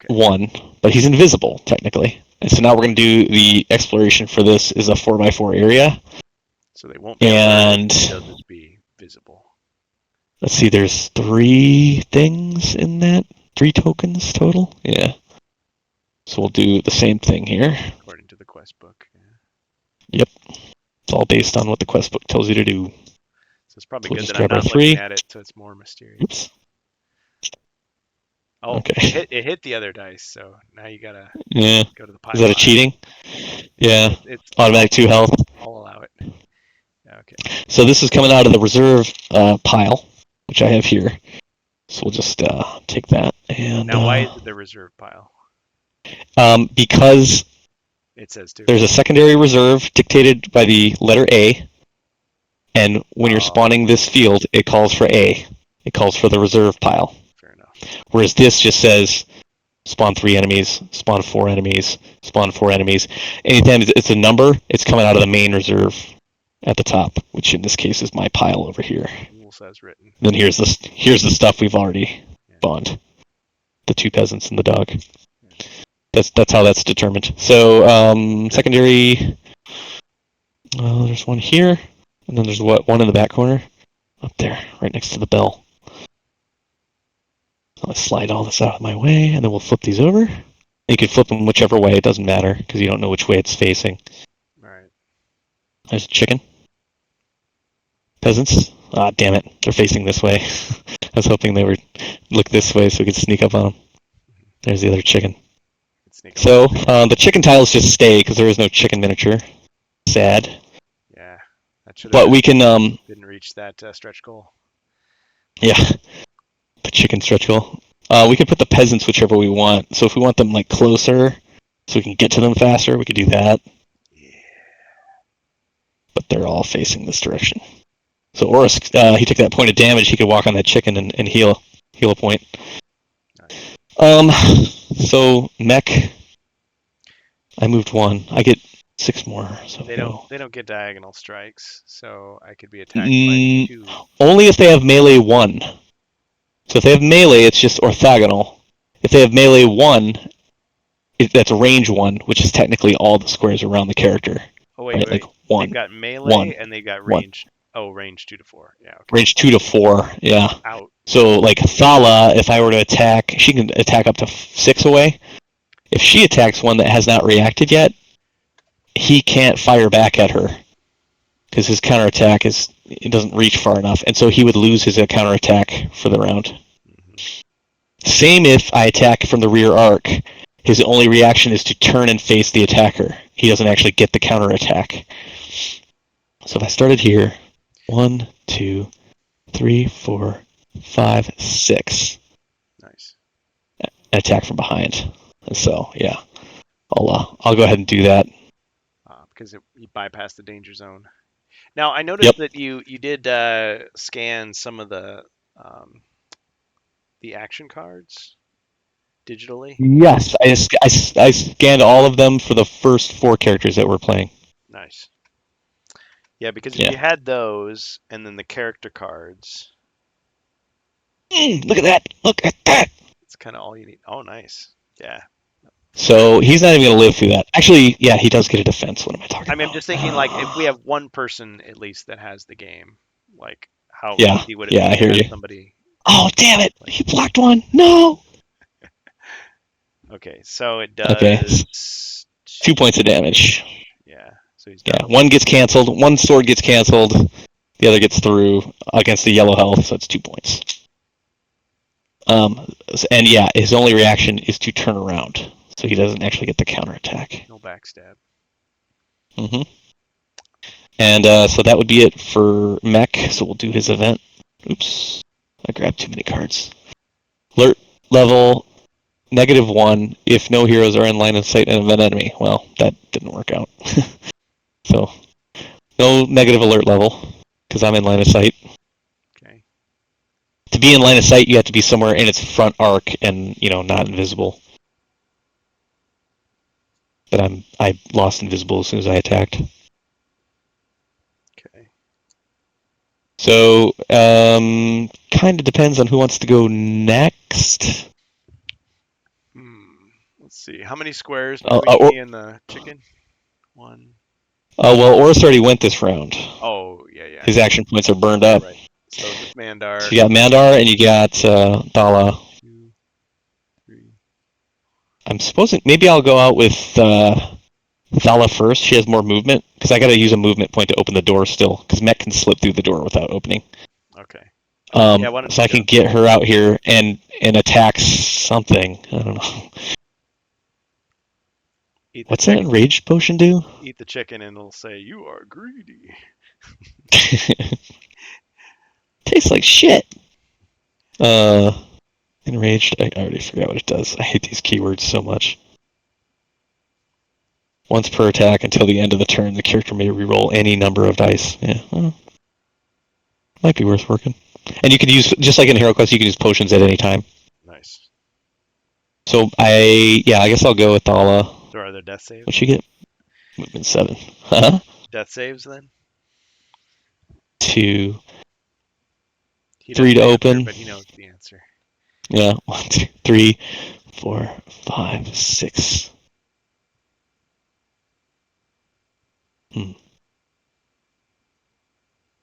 1, but he's invisible technically. And so now we're going to do the exploration for this is a 4x4 area. So they won't be able to be visible. Let's see, there's 3 things in that. 3 tokens total? Yeah. So we'll do the same thing here. According to the quest book. Yeah. Yep. It's all based on what the quest book tells you to do. So it's probably good that I'm not looking at it, so it's more mysterious. Oops. Oh, okay. It hit the other dice, so now you gotta go to the pile. Is that a cheating? Yeah. It's automatic 2 health. I'll allow it. Okay. So this is coming out of the reserve pile, which I have here. So we'll just take that. And now, why is it the reserve pile? Because it says to. There's a secondary reserve dictated by the letter A, and when you're spawning this field, it calls for A. It calls for the reserve pile. Fair enough. Whereas this just says spawn 3 enemies, spawn 4 enemies, spawn 4 enemies. Anytime it's a number, it's coming out of the main reserve at the top, which in this case is my pile over here. Rules as written. Then here's the stuff we've already spawned. The 2 peasants and the dog. Yeah. That's how that's determined. So secondary. There's one here, and then there's one in the back corner, up there, right next to the bell. I'll slide all this out of my way, and then we'll flip these over. You can flip them whichever way; it doesn't matter because you don't know which way it's facing. All right. There's a chicken. Peasants. Ah, damn it! They're facing this way. I was hoping they would look this way so we could sneak up on them. There's the other chicken. So the chicken tiles just stay because there is no chicken miniature. Sad. Yeah, that should. But we can didn't reach that stretch goal. Yeah, the chicken stretch goal. We could put the peasants whichever we want. So if we want them like closer, so we can get to them faster, we could do that. Yeah. But they're all facing this direction. So Oris, he took that point of damage. He could walk on that chicken and heal a point. Nice. So Mech, I moved 1. I get 6 more. So they don't get diagonal strikes, so I could be attacked by 2. Only if they have melee 1. So if they have melee, it's just orthogonal. If they have melee 1, that's range 1, which is technically all the squares around the character. Oh wait, right? Like 1. They've got melee 1, and they got range. 1. Oh, range 2 to 4. Yeah. Okay. Range 2 to 4. Yeah. Out. So like Thala, if I were to attack, she can attack up to 6 away. If she attacks one that has not reacted yet, he can't fire back at her because his counterattack it doesn't reach far enough, and so he would lose his counterattack for the round. Mhm. Same if I attack from the rear arc. His only reaction is to turn and face the attacker. He doesn't actually get the counterattack. So if I started here, 1, 2, 3, 4, 5, 6. Nice. Attack from behind. So yeah, I'll go ahead and do that. Because you bypass the danger zone. Now I noticed Yep. that you did scan some of um, the action cards digitally. Yes, I scanned all of them for the first 4 characters that we're playing. Nice. Yeah, because if Yeah. you had those and then the character cards, Look at that! Look at that! it's kind of all you need. Oh, nice. Yeah. So he's not even going to live through that. Actually, yeah, he does get a defense. What am I talking I mean, I'm about? just thinking like if we have one person at least that has the game, like how Yeah, easy would it yeah, be I to hear have you. somebody Oh, damn it! like? He blocked one. No. Okay, so it Okay, does 2 points of damage. Yeah, so he's Yeah, down. one gets canceled. One sword gets canceled. The other gets through against the yellow health, so it's 2 points. And yeah, his only reaction is to turn around, so he doesn't actually get the counterattack. No backstab. Mm-hmm. And so that would be it for Mech. So we'll do his event. Oops, I grabbed too many cards. Alert level -1 if no heroes are in line of sight of an enemy. Well, that didn't work out. So no negative alert level because I'm in line of sight. Okay. To be in line of sight, you have to be somewhere in its front arc and not invisible. But I lost invisible as soon as I attacked. Okay. So kind of depends on who wants to go next. Let's see. How many squares Uh, between or, me and the chicken? One. well, Oris already went this round. Oh, yeah. His action points are burned up. Right. So just Mandar. So you got Mandar and you got Dala. 2, 3. I'm supposing maybe I'll go out with Dala first. She has more movement because I got to use a movement point to open the door still because Mech can slip through the door without opening. Okay. Yeah, why don't So you I can go? get her out here and attack something. I don't know. Eat the What's that chicken. enraged potion do? Eat the chicken and it'll say, "You are greedy." Tastes like shit. Enraged. I already forgot what it does. I hate these keywords so much. Once per attack until the end of the turn, the character may reroll any number of dice. Yeah, well, might be worth working. And you can use, just like in Hero Quest, you can use potions at any time. Nice. So I guess I'll go with Ala. So are there death saves? What'd you get? Movement 7. Huh? Death saves then? 2, He 3 doesn't to answer, open. but he knows the answer. Yeah, 1, 2, 3, 4, 5, 6.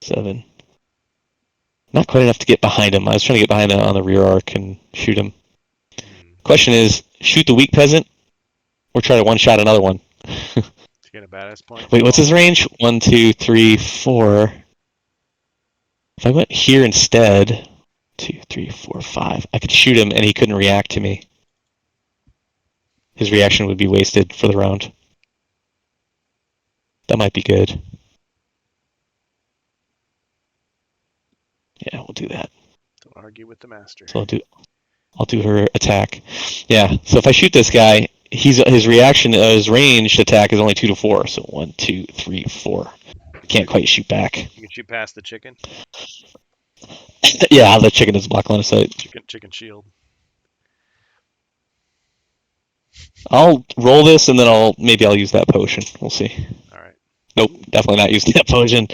7. Not quite enough to get behind him. I was trying to get behind him on the rear arc and shoot him. Question is, shoot the weak peasant or try to one-shot another one? To get a badass point. Wait, what's his range? 1, 2, 3, 4. If I went here instead, 2, 3, 4, 5, I could shoot him and he couldn't react to me. His reaction would be wasted for the round. That might be good. Yeah, we'll do that. Don't argue with the master. So I'll do her attack. Yeah, so if I shoot this guy, his reaction, his ranged attack is only 2 to 4. So 1, 2, 3, 4. Can't quite shoot back. You can shoot past the chicken. Yeah, the chicken doesn't block line of sight. Chicken shield. I'll roll this and then maybe I'll use that potion. We'll see. All right. Nope, definitely not using that potion.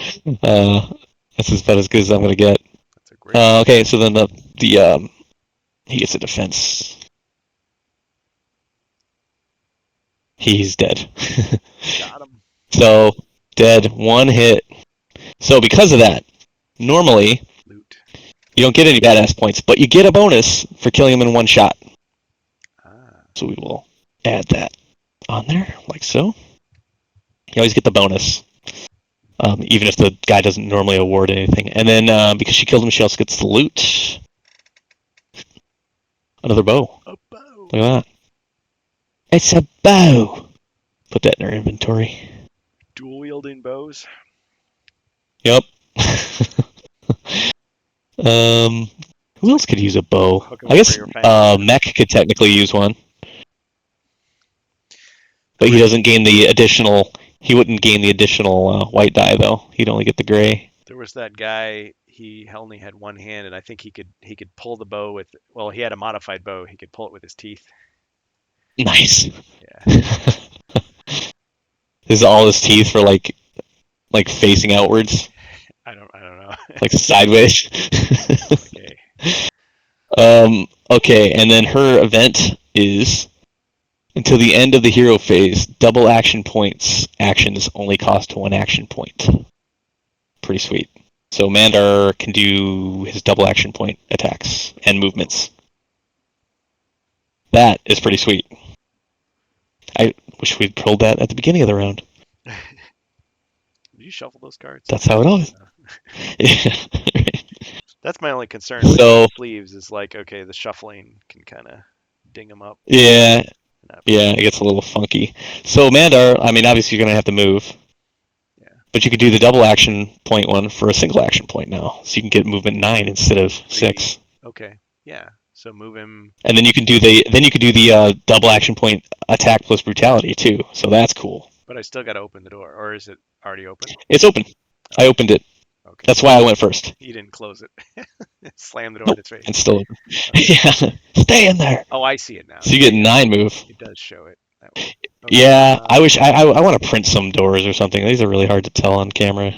That's about as good as I'm gonna get. That's a great. Okay, so then he gets a defense. He's dead. Got him. So dead, 1 hit. So because of that, normally Loot. you don't get any badass points, but you get a bonus for killing him in 1 shot. So we will add that on there, like so. You always get the bonus. even if the guy doesn't normally award anything. And then because she killed him, she also gets the loot. Another bow. A bow. Look at that. It's a bow. Put that in her inventory. Dual wielding bows. Yep. Who else could use a bow? Hook 'em I up guess for your fangs. Mech could technically use one, but he doesn't gain the additional. He wouldn't gain the additional white die though. He'd only get the gray. There was that guy. He only had one hand, and I think he could pull the bow with. Well, he had a modified bow. He could pull it with his teeth. Nice. Yeah. Is all his teeth for like facing outwards, I don't know. like sideways? Okay. Okay, and then her event is until the end of the hero phase, double action points. Actions only cost 1 action point. Pretty sweet. So Mandar can do his double action point attacks and movements. That is pretty sweet. I wish we'd pulled that at the beginning of the round. Did you shuffle those cards? That's how it always. That's my only concern with So sleeves is like, okay, the shuffling can kind of ding them up. yeah, it gets a little funky. So Mandar, I mean, obviously you're gonna have to move. Yeah. But you could do the double action point one for a single action point now, so you can get movement 9 instead of 6. Okay. Yeah. So move him. And then you can do the double action point attack plus brutality too. So that's cool. But I still got to open the door, or is it already open? It's open. I opened it. Okay. That's why I went first. You didn't close it. Slam the door in its face. It's still open. Yeah, stay in there. Oh, I see it now. So you get 9 move. It does show it that way. Okay. Yeah, I wish I want to print some doors or something. These are really hard to tell on camera.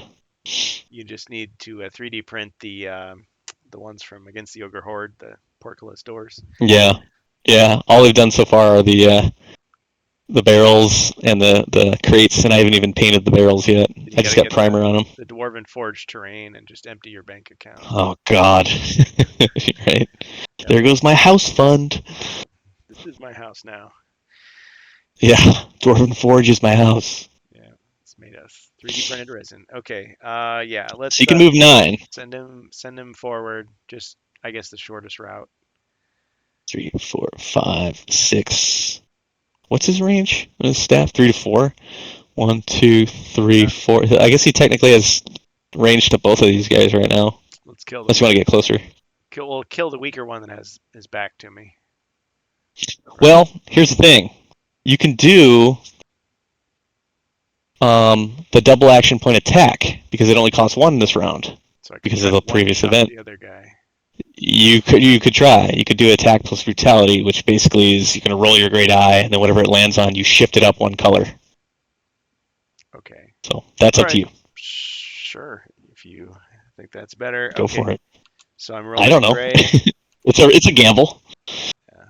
You just need to 3D print the ones from Against the Ogre Horde, the portcullis doors. Yeah. All they've done so far are the barrels and the crates, and I haven't even painted the barrels yet. I just got primer on them. The Dwarven Forge terrain and just empty your bank account. Oh God! Right. Yep. There goes my house fund. This is my house now. Yeah, Dwarven Forge is my house. Yeah, it's made us 3D printed resin. Okay. Yeah. Let's. So you can move 9. Send him forward. Just, I guess, the shortest route. 3, 4, 5, 6. What's his range on his staff? 3 to 4. 1, 2, 3, 4. I guess he technically has range to both of these guys right now. Let's kill. Unless you want to get closer. Kill the weaker one that has his back to me. Well, here's the thing. You can do the double action point attack because it only costs 1 this round so because of the previous event. The other guy. You could try. You could do attack plus brutality, which basically is you're going to roll your great eye, and then whatever it lands on, you shift it up 1 color. Okay. So that's up to you. Sure, if you think that's better. Go for it. So I'm rolling. I don't know. Gray. It's a gamble. Yeah.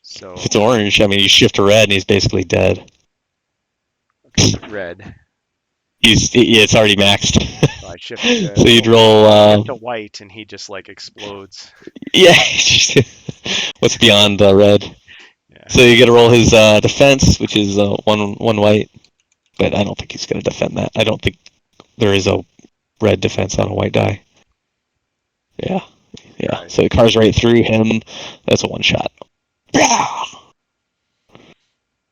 So if it's orange, I mean, you shift to red, and he's basically dead. Okay, red. It's already maxed. So I shift to, so you'd roll to white, and he just like explodes. Yeah. What's beyond red? Yeah. So you got to roll his defense, which is 1 white, but I don't think he's going to defend that. I don't think there is a red defense on a white die. Yeah. Right. So it cars right through him. That's a 1 shot.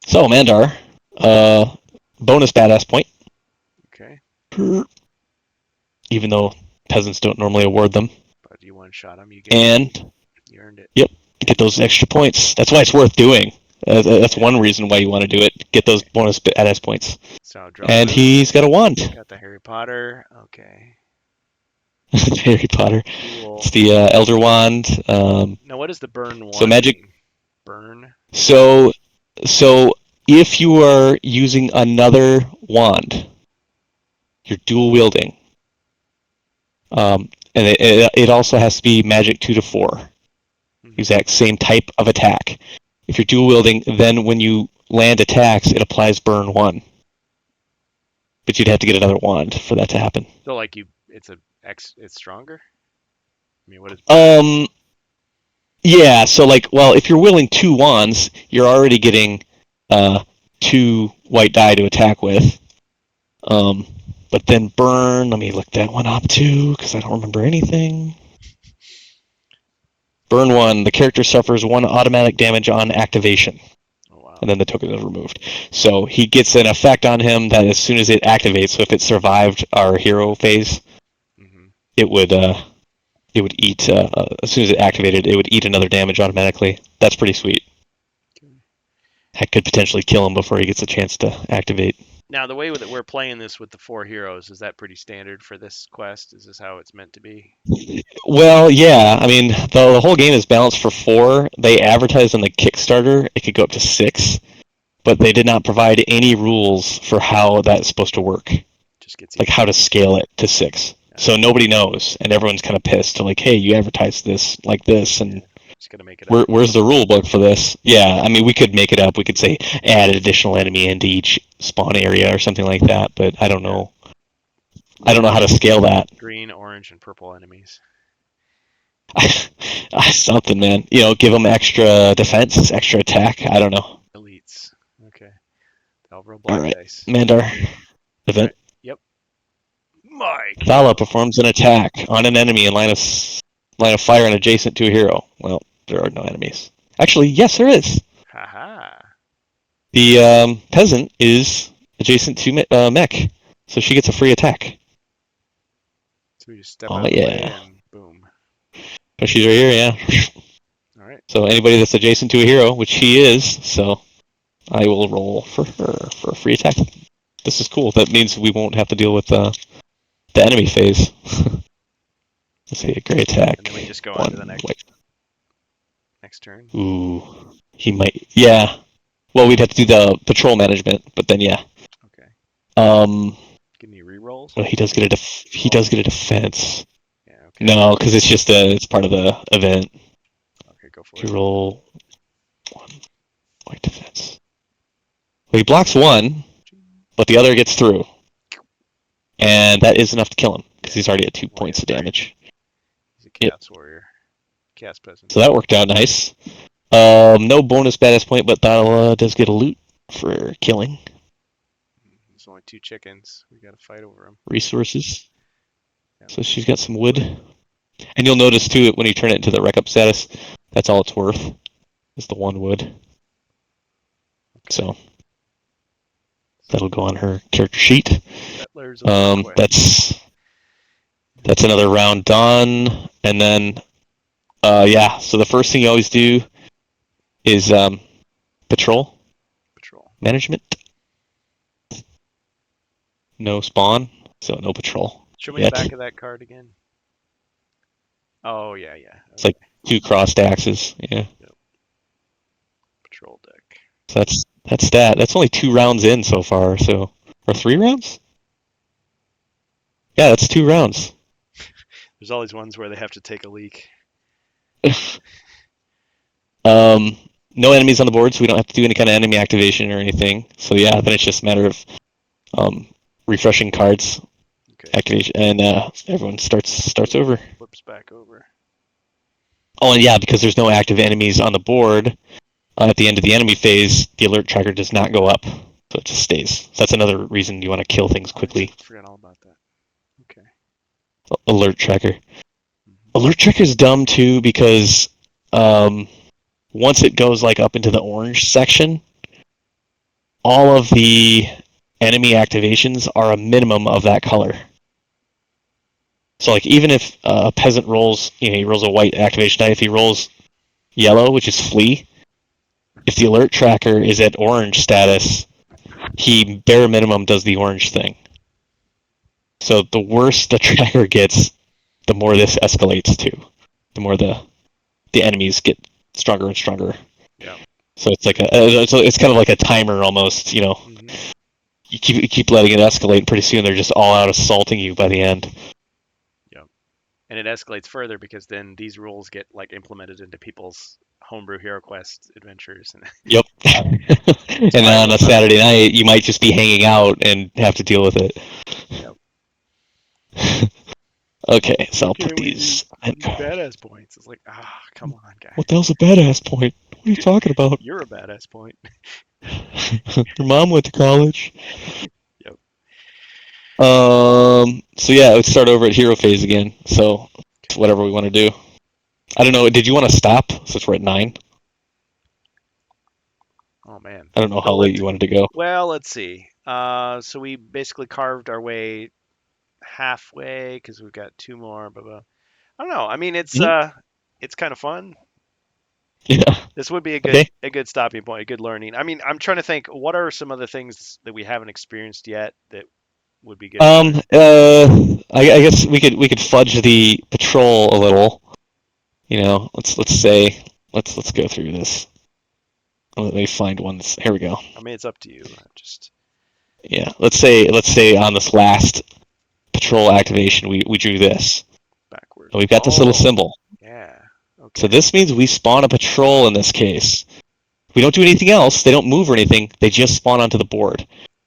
So Mandar, bonus badass point. Okay. Even though peasants don't normally award them. But you 1-shot him, you earned it. Yep, get those extra points. That's why it's worth doing. That's one reason why you want to do it. Get those bonus badass points. So and he's got a wand. Got the Harry Potter. Okay. Harry Potter. Cool. It's the Elder Wand. Now, what is the burn wand? So magic. Burn. So if you are using another wand, you're dual wielding. And it also has to be magic 2 to 4. Mm-hmm. Exact same type of attack. If you're dual wielding, then when you land attacks, it applies burn 1. But you'd have to get another wand for that to happen. So it's stronger? I mean, what is yeah, so if you're wielding 2 wands, you're already getting 2 white die to attack with. But then burn. Let me look that one up too, because I don't remember anything. Burn 1. The character suffers 1 automatic damage on activation. Oh, wow. And then the token is removed. So he gets an effect on him that as soon as it activates, so if it survived our hero phase, Mm-hmm. it would eat, as soon as it activated, it would eat another damage automatically. That's pretty sweet. Okay. That could potentially kill him before he gets a chance to activate. Now, the way that we're playing this with the 4 heroes, is that pretty standard for this quest? Is this how it's meant to be? Well, yeah. I mean, the whole game is balanced for 4. They advertised on the Kickstarter it could go up to 6, but they did not provide any rules for how that's supposed to work, Just gets like eaten. how to scale it to 6. So nobody knows, and everyone's kind of pissed. Like, hey, you advertised this like this, and Just gotta make it up. where's the rule book for this? Yeah, I mean, we could make it up. We could say add an additional enemy into each spawn area or something like that, but I don't know. I don't know how to scale that. Green, orange, and purple enemies. Something, man. You know, give them extra defense, extra attack. I don't know. Elites. Okay. I'll roll black All right, dice. Mandar. Event. Right. Yep. Mike. Thala performs an attack on an enemy in line of fire and adjacent to a hero. Well, there are no enemies. Actually, yes, there is. Haha. The peasant is adjacent to Mech, so she gets a free attack. So we just step Oh, out of the way yeah. and boom. Oh, she's right here, yeah. All right. So anybody that's adjacent to a hero, which she is, so I will roll for her for a free attack. This is cool. That means we won't have to deal with the enemy phase. Let's see, a great attack. And then we just go on to the next turn. Ooh, he might. Yeah. Well, we'd have to do the patrol management, but then yeah. Okay. Um. Give me rerolls. Well, he does get a defense. Yeah. Okay. No, because it's just it's part of the event. Okay. Go for You it. roll 1 white defense. Well, he blocks 1, but the other gets through, and that is enough to kill him because he's already at 2 points of damage. He's a chaos warrior. Chaos peasant. So that worked out nice. No bonus badass point, but Thala does get a loot for killing. There's only 2 chickens. We gotta fight over them. Resources. Yeah. So she's got some wood. And you'll notice too when you turn it into the rec up status, that's all it's worth. Is the 1 wood. Okay. So that'll go on her character sheet. Settlers of Quest. That's another round done. And then yeah, so the first thing you always do is patrol management. No spawn, so no patrol. Show me yet. the back of that card again. Oh yeah, yeah. Okay. It's like 2 crossed axes. Yeah. Patrol deck. So that's that. That's only 2 rounds in so far. So or 3 rounds? Yeah, that's 2 rounds. There's always ones where they have to take a leak. No enemies on the board, so we don't have to do any kind of enemy activation or anything. So yeah, then it's just a matter of refreshing cards, Okay. activation, and everyone starts over. Flips back over. Oh, and yeah, because there's no active enemies on the board at the end of the enemy phase, the alert tracker does not go up, so it just stays. So that's another reason you want to kill things quickly. I forgot all about that. Okay. Alert tracker. Mm-hmm. Alert tracker is dumb too because once it goes like up into the orange section, all of the enemy activations are a minimum of that color. So like even if a peasant rolls, he rolls a white activation die, if he rolls yellow, which is flee, if the alert tracker is at orange status, he bare minimum does the orange thing. So the worse the tracker gets, the more this escalates to. The more the enemies get stronger and stronger. Yeah. So it's like it's kind of like a timer almost, Mm-hmm. You keep letting it escalate. Pretty soon they're just all out assaulting you by the end. Yeah. And it escalates further because then these rules get like implemented into people's homebrew hero quest adventures. Yep. And then on a Saturday night, you might just be hanging out and have to deal with it. Yep. Okay, so I'll put these. Badass points. It's like, come on, guys. What the hell's a badass point? What are you talking about? You're a badass point. Your mom went to college. Yep. So yeah, let's start over at hero phase again. So it's whatever we want to do. I don't know. Did you want to stop since we're at 9? Oh man. I don't know So how late you wanted to go. let's see. So we basically carved our way halfway because we've got two more. Blah, blah. I don't know. I mean, Mhm. it's kind of fun. Yeah. This would be Okay. a good stopping point, a good learning. I mean, I'm trying to think. What are some other things that we haven't experienced yet that would be good to learn? I guess we could fudge the patrol a little. Let's say let's go through this. Let me find one. Here we go. I mean, it's up to you. I'm just Yeah. Let's say on this last patrol activation, we drew this. And backwards. we've got this little Oh, symbol. yeah. So Okay. this means we spawn a patrol in this case. We don't do anything else. They don't move or anything. They just spawn onto the board.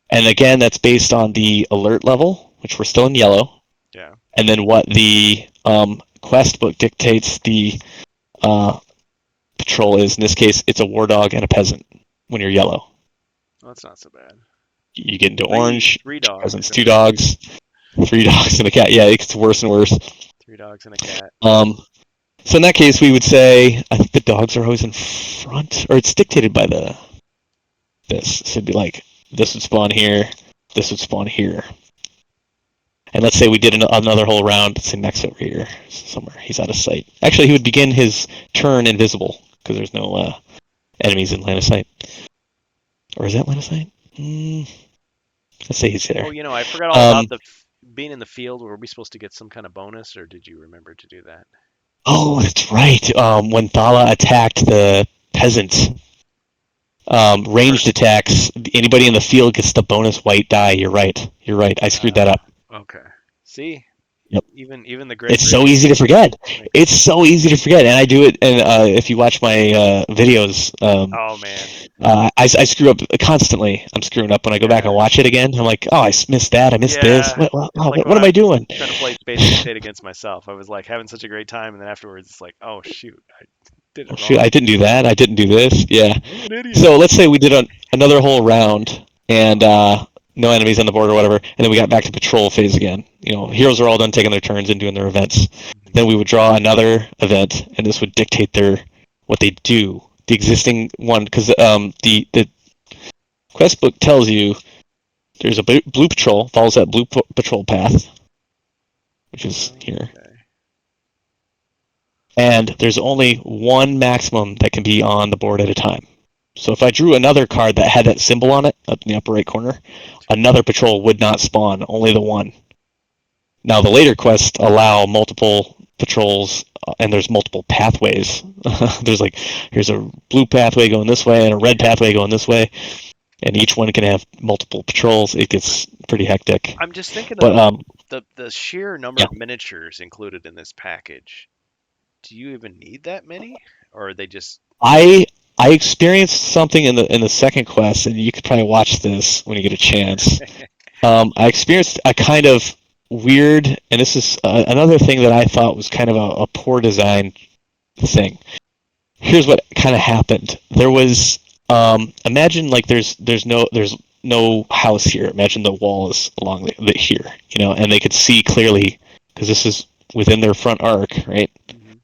And again, that's based on the alert level, which we're still in yellow, Yeah. and then what the quest book dictates the uh, patrol is. In this case, it's a war dog and a peasant when you're yellow. Well, that's not so bad. You get into orange, Three two dogs, peasants, two right? dogs, three dogs, and a cat. Yeah, it gets worse and worse. Three dogs and a cat. Um, so in that case, we would say I think the dogs are always in front, or it's dictated by this. So it'd be like this would spawn here, this would spawn here. And let's say we did another whole round. Let's say Max over here somewhere. He's out of sight. Actually, he would begin his turn invisible because there's no enemies in line of sight. Or is that line of sight? Let's say he's there. Oh, I forgot all about Um, being in the field. Were we supposed to get some kind of bonus, or did you remember to do that? oh, that's right. When Thala attacked the peasant, Or, ranged attacks, anybody in the field gets the bonus white die. You're right. You're right. I screwed that up. okay. See, Yep. even the great It's so Ruby easy to forget. makes It's so easy to forget, and I do it. And if you watch my videos, Oh man. I screw up constantly. I'm screwing up when I go back Yeah. and watch it again. I'm like, oh, I missed that. I missed this. Yeah. It's like when What am I I was doing? trying to play Space Crusade against myself. I was like having such a great time, and then afterwards, it's like, oh shoot, I did Oh, it shoot, wrong. I didn't do that. I didn't do this. Yeah. I'm an idiot. So let's say we did another whole round and no enemies on the board or whatever, and then we got back to patrol phase again. Heroes are all done taking their turns and doing their events. Mhm. Then we would draw another event, and this would dictate what they do. The existing one, because the quest book tells you there's a blue patrol, follows that blue patrol path, which is here. Okay. And there's only one maximum that can be on the board at a time. So if I drew another card that had that symbol on it up in the upper right corner, another patrol would not spawn, only the one. Now the later quests allow multiple patrols, and there's multiple pathways. There's here's a blue pathway going this way and a red pathway going this way, and each one can have multiple patrols. It gets pretty hectic. I'm just thinking But of the sheer number yeah, of miniatures included in this package. Do you even need that many, or are they just? I I experienced something in the second quest, and you could probably watch this when you get a chance. I experienced a kind of weird, and this is another thing that I thought was kind of a poor design thing. Here's what kind of happened. There was imagine there's no house here. Imagine the wall is along here, and they could see clearly because this is within their front arc, right? Mhm.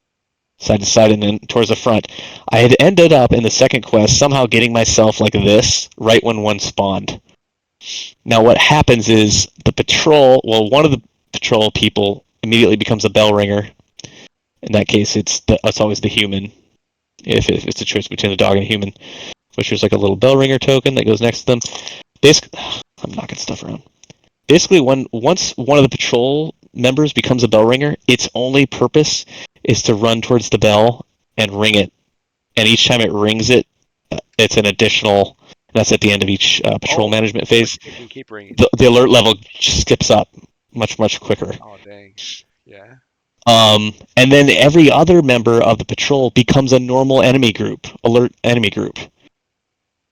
Side to side and then towards the front. I had ended up in the second quest somehow getting myself like this right when one spawned. Now what happens is one of the patrol people immediately becomes a bell ringer. In that case, it's always the human. If it's a choice between a dog and a human, which is like a little bell ringer token that goes next to them. Basically, I'm knocking stuff around. Basically, once one of the patrol members becomes a bell ringer, its only purpose is to run towards the bell and ring it. And each time it rings it, it's an additional. That's at the end of each patrol Oh, management so phase. it can keep ringing. The alert level skips up much quicker. Oh dang. Yeah. And then every other member of the patrol becomes a normal alert enemy group,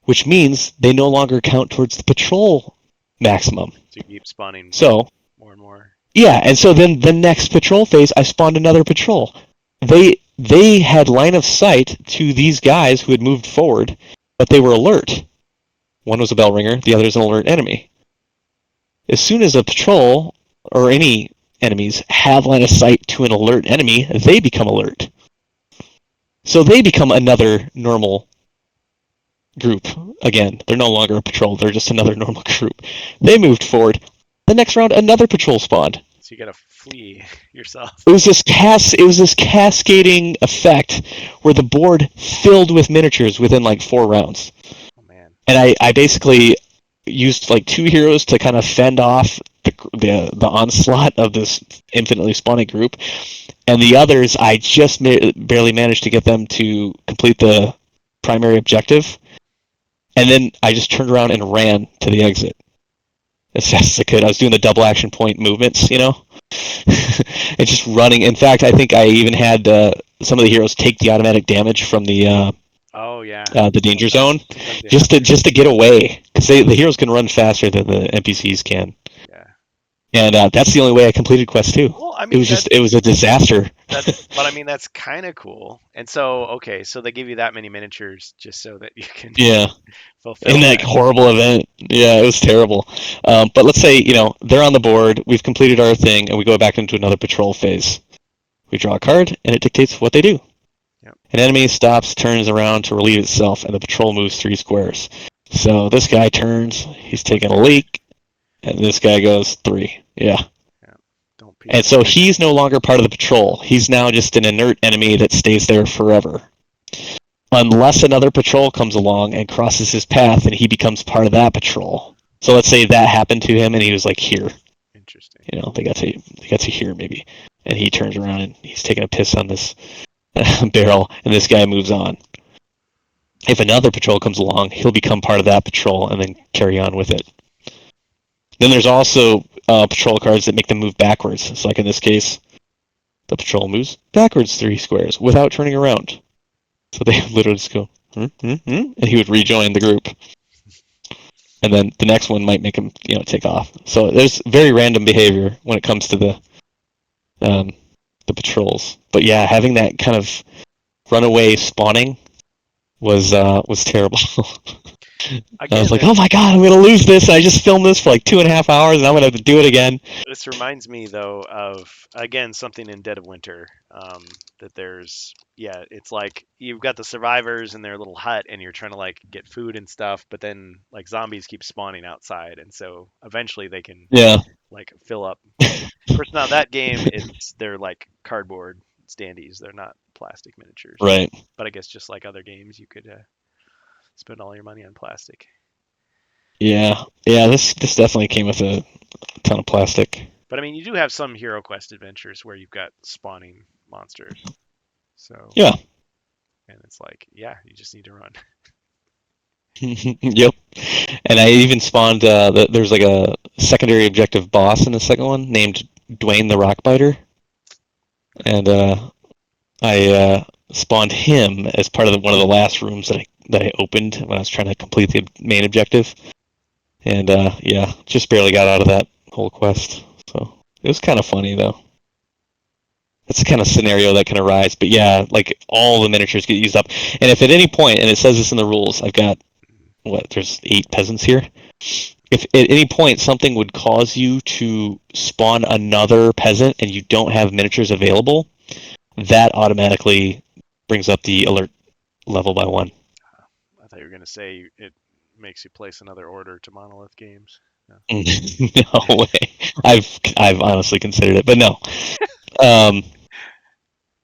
which means they no longer count towards the patrol maximum. So you keep spawning So more and more. yeah, and so then the next patrol phase, I spawned another patrol. They had line of sight to these guys who had moved forward, but they were alert. One was a bell ringer, the other is an alert enemy. As soon as a patrol or any enemies have line of sight to an alert enemy, they become alert. So they become another normal group again. They're no longer a patrol, they're just another normal group. They moved forward. The next round, another patrol spawned. So you gotta flee yourself. It was this cascading effect where the board filled with miniatures within like 4 rounds. Oh man. And I basically used like 2 heroes to kind of fend off the onslaught of this infinitely spawning group, and the others I just barely managed to get them to complete the primary objective, and then I just turned around and ran to the exit as fast as I could. I was doing the double action point movements, and just running. In fact, I think I even had some of the heroes take the automatic damage from Oh yeah. the danger zone, Sometimes you have just to get away, because the heroes can run faster than the NPCs can, Yeah. and that's the only way I completed quest 2. Well, I It mean was just it was a disaster. but I mean that's kind of cool. And so okay, so they give you that many miniatures just so that you can Yeah, fulfill in that that. horrible event. Yeah, it was terrible. But let's say they're on the board, we've completed our thing, and we go back into another patrol phase. We draw a card, and it dictates what they do. Yep. An enemy stops, turns around to relieve itself, and the patrol moves 3 squares. So this guy turns, he's taking a leak, and this guy goes 3. Yeah. Yeah. Don't And peek. so he's no longer part of the patrol. He's now just an inert enemy that stays there forever. Unless another patrol comes along and crosses his path, and he becomes part of that patrol. So let's say that happened to him, and he was like here. Interesting. They got to here maybe, and he turns around and he's taking a piss on this barrel, and this guy moves on. If another patrol comes along, he'll become part of that patrol and then carry on with it. Then there's also patrol cards that make them move backwards. So like in this case, the patrol moves backwards 3 squares without turning around. So they literally just go, and he would rejoin the group. And then the next one might make him, take off. So there's very random behavior when it comes to the patrols. But yeah, having that kind of runaway spawning was terrible. I Again, was like, oh my god, I'm gonna lose this. I just filmed this for like 2.5 hours, and I'm gonna have to do it again. this reminds me though of again something in Dead of Winter. That there's it's like you've got the survivors in their little hut, and you're trying to like get food and stuff, but then like zombies keep spawning outside, and so eventually they can Yeah, like fill up. Of course, now that game they're like cardboard standees. They're not plastic miniatures. right. But I guess just like other games, you could spend all your money on plastic. Yeah, yeah. This definitely came with a ton of plastic. But I mean, you do have some Hero Quest adventures where you've got spawning monsters. So, Yeah. and it's like, yeah, you just need to run. Yep. And I even spawned. There's like a secondary objective boss in the second one named Dwayne the Rockbiter, and I spawned him as part of one of the last rooms that I opened when I was trying to complete the main objective. And yeah, just barely got out of that whole quest. So it was kind of funny though. That's the kind of scenario that can arise. But yeah, like all the miniatures get used up. And if at any point, and it says this in the rules, I've got there's 8 peasants here. If at any point something would cause you to spawn another peasant and you don't have miniatures available, that automatically brings up the alert level by 1. I thought you were going to say it makes you place another order to Monolith Games. No. No way. I've honestly considered it, but no. Um,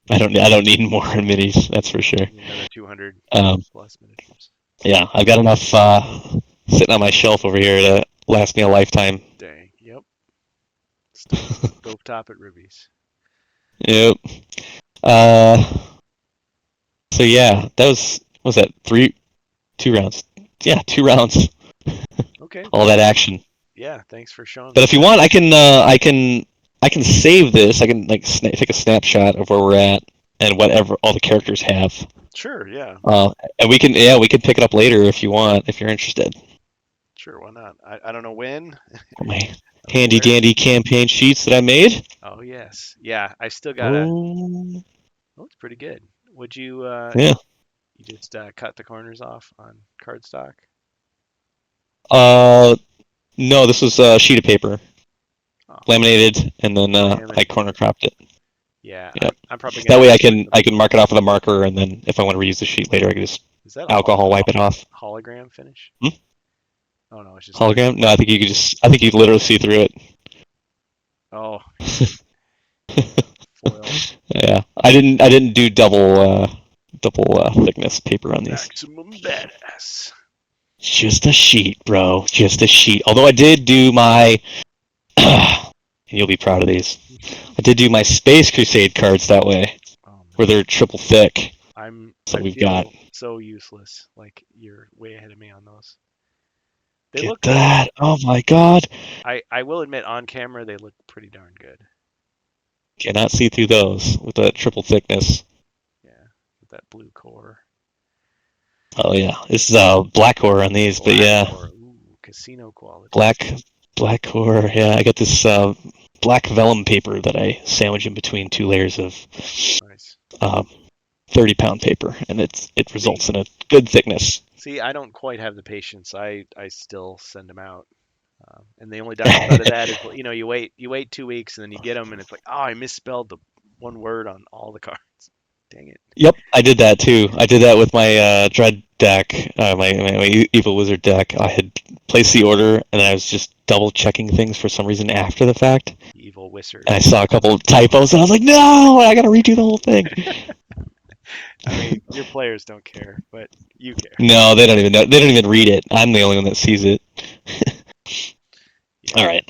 I don't need more minis. That's for sure. Another 200 Um, plus miniatures. yeah, I've got enough sitting on my shelf over here to last me a lifetime. Dang. Yep. Stove top at Ruby's. Yep. Uh, so yeah, what was that 2 rounds? Yeah, 2 rounds. Okay. All that action. Yeah. Thanks for showing But me if you that. want, I can save this. I can like take a snapshot of where we're at and whatever all the characters have. Sure. Yeah. And we can pick it up later if you want, if you're interested. Sure. Why not? I don't know when. My I don't know handy where. dandy campaign sheets that I made. Oh yes. Yeah. I still gotta. Oh, Oh, it's pretty good. Would you yeah. you just cut the corners off on cardstock? Uh, No, this was a sheet of paper, Oh, laminated, and then I laminated. corner cropped it. Yeah, Yep. I'm probably That gonna way have I to put can mark it off with a marker, and then if I want to reuse the sheet later, I can just Is that a alcohol wipe it off. hologram finish? Hmm? Oh no, it's just Hologram? No, I think you can literally see through Oh, it. foil. Yeah, I didn't do double thickness paper on these. Maximum badass. Just a sheet, bro. Just a sheet. Although I did do my, and you'll be proud of these. I did do my Space Crusade cards that way, Oh where man, they're triple thick. So I we've got. feel so useless. Like you're way ahead of me on those. They Get look good. that? Oh my god! I will admit on camera they look pretty darn good. Cannot see through those with that triple thickness. Yeah, with that blue core. Oh yeah, this is black core on these, but Black yeah, core. Ooh, casino quality. black black core. Yeah, I got this black vellum paper that I sandwich in between two layers of Nice. uh, 30-pound paper, and it See, results in a good thickness. see, I don't quite have the patience. I still send them out. And the only downside of that is, you wait 2 weeks and then you get them and it's like, oh, I misspelled the one word on all the cards. Dang it. Yep, I did that too. I did that with my Dread deck, my Evil Wizard deck. I had placed the order, and I was just double checking things for some reason after the fact. Evil wizard. And I saw a couple of typos, and I was like, no, I gotta redo the whole thing. I mean, your players don't care, but you care. No, they don't even know. They don't even read it. I'm the only one that sees it. Yeah. All right.